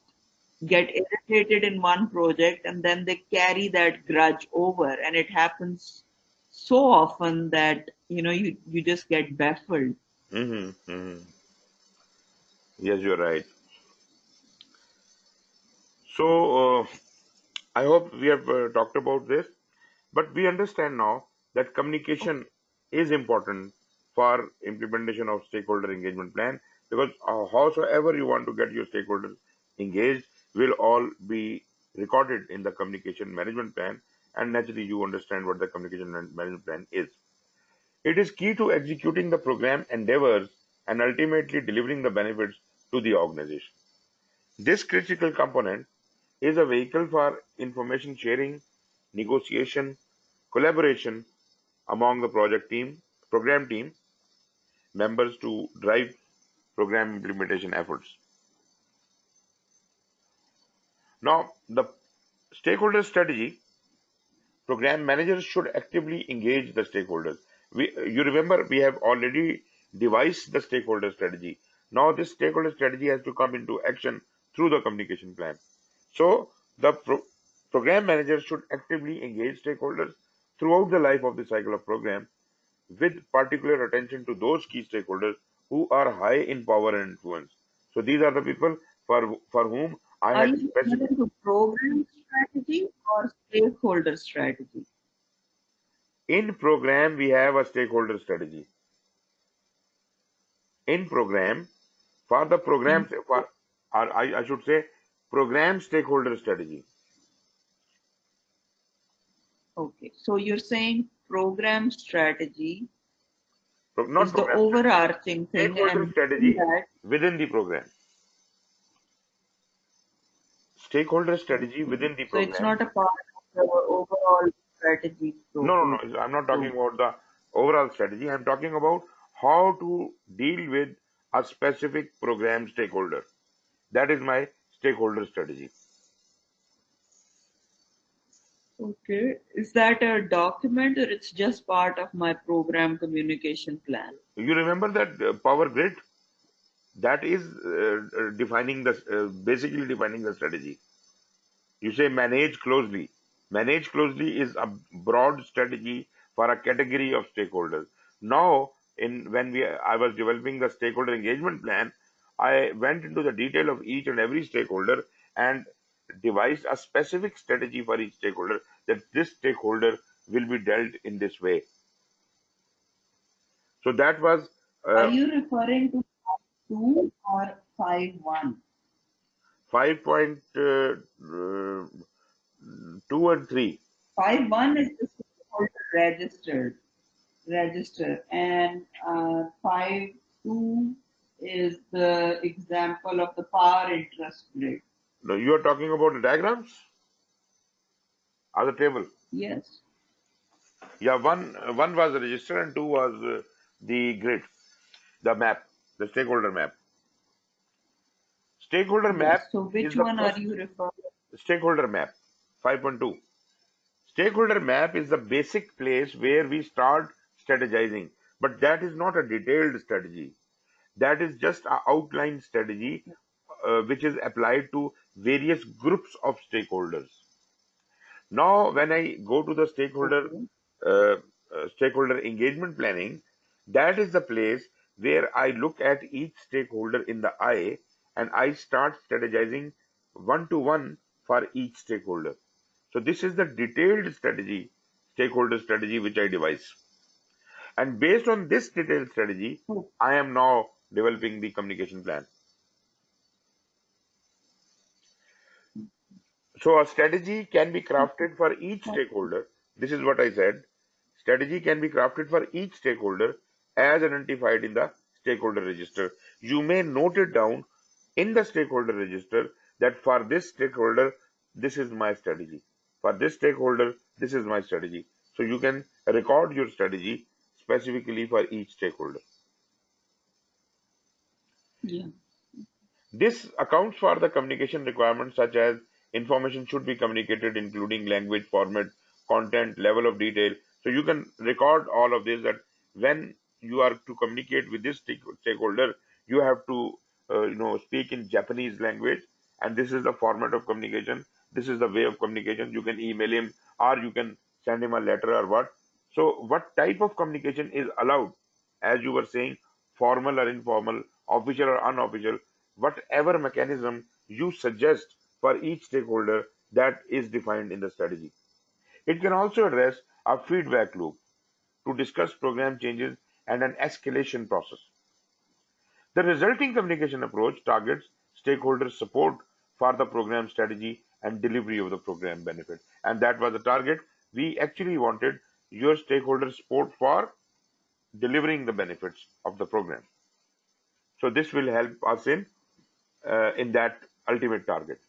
get irritated in one project and then they carry that grudge over, and it happens so often that you just get baffled. Mm-hmm. Mm-hmm. Yes, you're right. So, I hope we have talked about this, but we understand now that communication is important for implementation of stakeholder engagement plan because howsoever you want to get your stakeholders engaged will all be recorded in the communication management plan, and naturally you understand what the communication management plan is. It is key to executing the program endeavors and ultimately delivering the benefits to the organization. This critical component is a vehicle for information sharing, negotiation, collaboration among the program team members to drive program implementation efforts. Now, the stakeholder strategy, program managers should actively engage the stakeholders. You remember we have already devised the stakeholder strategy. Now, this stakeholder strategy has to come into action through the communication plan. So, the program managers should actively engage stakeholders throughout the life of the cycle of program with particular attention to those key stakeholders who are high in power and influence. So these are the people for whom I Are had you specific. referring to program strategy or stakeholder strategy? In program we have a stakeholder strategy. In program for the In program for or I should say program stakeholder strategy. Okay, so you're saying program strategy Not is the program strategy. overarching thing, Stakeholder and within strategy that, within the program. Stakeholder strategy okay, within the so it's program. not a part of the overall strategy No, no, no. I'm not talking program. about the overall strategy. I'm talking about how to deal with a specific program stakeholder. That is my stakeholder strategy. Okay. Is that a document or it's just part of my program communication plan? You remember that power grid? That is defining the basically defining the strategy. You say manage closely. Manage closely is a broad strategy for a category of stakeholders. Now, in when we I was developing the stakeholder engagement plan, I went into the detail of each and every stakeholder and devised a specific strategy for each stakeholder, that this stakeholder will be dealt in this way. So that was Are uh, you referring to 2 or 5.1? 5.2 and 3. 5.1 is the stakeholder register, and 5.2 is the example of the power interest grid. No, you are talking about the diagrams or the table. Yes. Yeah, one was the register and two was the grid, the map, the stakeholder map. Stakeholder map Yes. So is which the one are first you referring? stakeholder map, 5.2. Stakeholder map is the basic place where we start strategizing, but that is not a detailed strategy. That is just an outline strategy which is applied to various groups of stakeholders. Now, when I go to the Okay. stakeholder engagement planning, that is the place where I look at each stakeholder in the eye and I start strategizing one to one for each stakeholder. So this is the detailed strategy, stakeholder strategy, which I devise. And based on this detailed strategy, So, I am now developing the communication plan. So a strategy can be crafted for each stakeholder. This is what I said. Strategy can be crafted for each stakeholder as identified in the stakeholder register. You may note it down in the stakeholder register that for this stakeholder, this is my strategy. For this stakeholder, this is my strategy. So you can record your strategy specifically for each stakeholder. yeah. This accounts for the communication requirements such as information should be communicated including language, format, content, level of detail. So you can record all of this, that when you are to communicate with this stakeholder, you have to speak in Japanese language, and this is the format of communication. This is the way of communication. You can email him or you can send him a letter or what. So what type of communication is allowed, as you were saying, formal or informal, official or unofficial, whatever mechanism you suggest for each stakeholder, that is defined in the strategy. It can also address a feedback loop to discuss program changes and an escalation process. The resulting communication approach targets stakeholder support for the program strategy and delivery of the program benefit. And that was the target. We actually wanted your stakeholder support for delivering the benefits of the program. So this will help us in that ultimate target.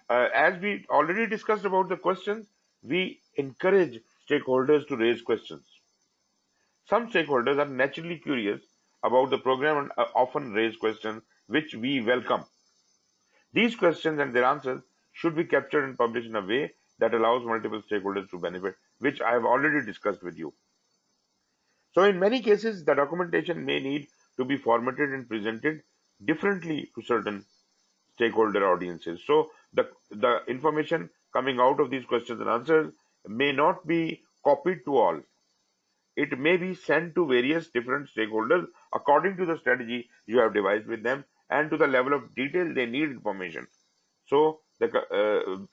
As we already discussed about the questions, we encourage stakeholders to raise questions. Some stakeholders are naturally curious about the program and often raise questions which we welcome. These questions and their answers should be captured and published in a way that allows multiple stakeholders to benefit, which I have already discussed with you. So in many cases, the documentation may need to be formatted and presented differently to certain stakeholder audiences. So the information coming out of these questions and answers may not be copied to all. It may be sent to various different stakeholders according to the strategy you have devised with them and to the level of detail they need information. So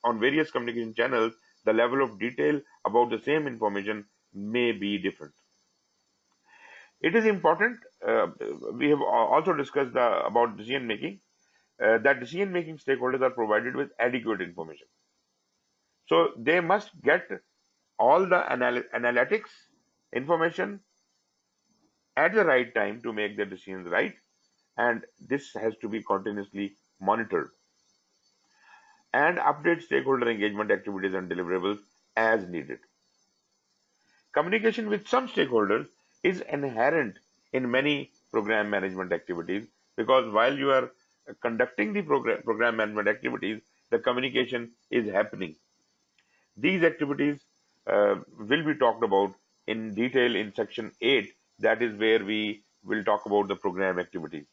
on various communication channels, the level of detail about the same information may be different. It is important. We have also discussed about decision making. That decision making stakeholders are provided with adequate information. So they must get all the analytics information at the right time to make their decisions right, and this has to be continuously monitored and update stakeholder engagement activities and deliverables as needed. Communication with some stakeholders is inherent in many program management activities, because while you are conducting the program management activities, the communication is happening. These activities will be talked about in detail in section 8. That is where we will talk about the program activities.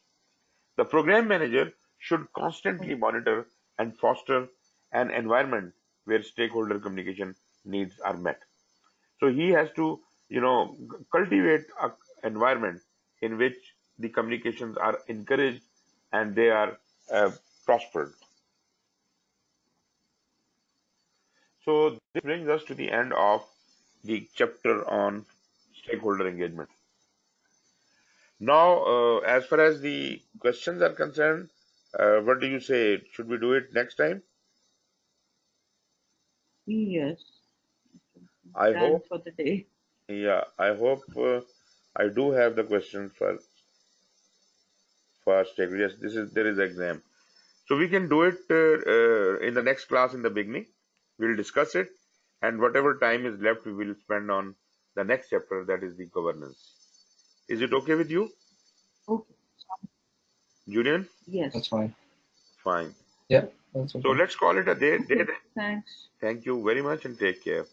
The program manager should constantly monitor and foster an environment where stakeholder communication needs are met. So he has to, cultivate an environment in which the communications are encouraged and they are uh, prospered. So this brings us to the end of the chapter on stakeholder engagement. Now, as far as the questions are concerned, what do you say? Should we do it next time? Yes, I done hope, for the day. yeah, I hope I do have the questions for stakeholder. Yes, there is exam. So we can do it in the next class in the beginning. We'll discuss it, and whatever time is left, we will spend on the next chapter, that is the governance. Is it okay with you, Okay. Julian? That's Yes. fine. Fine. Yeah, that's So okay. let's call it a day. Okay. Thanks. Thank you very much and take care.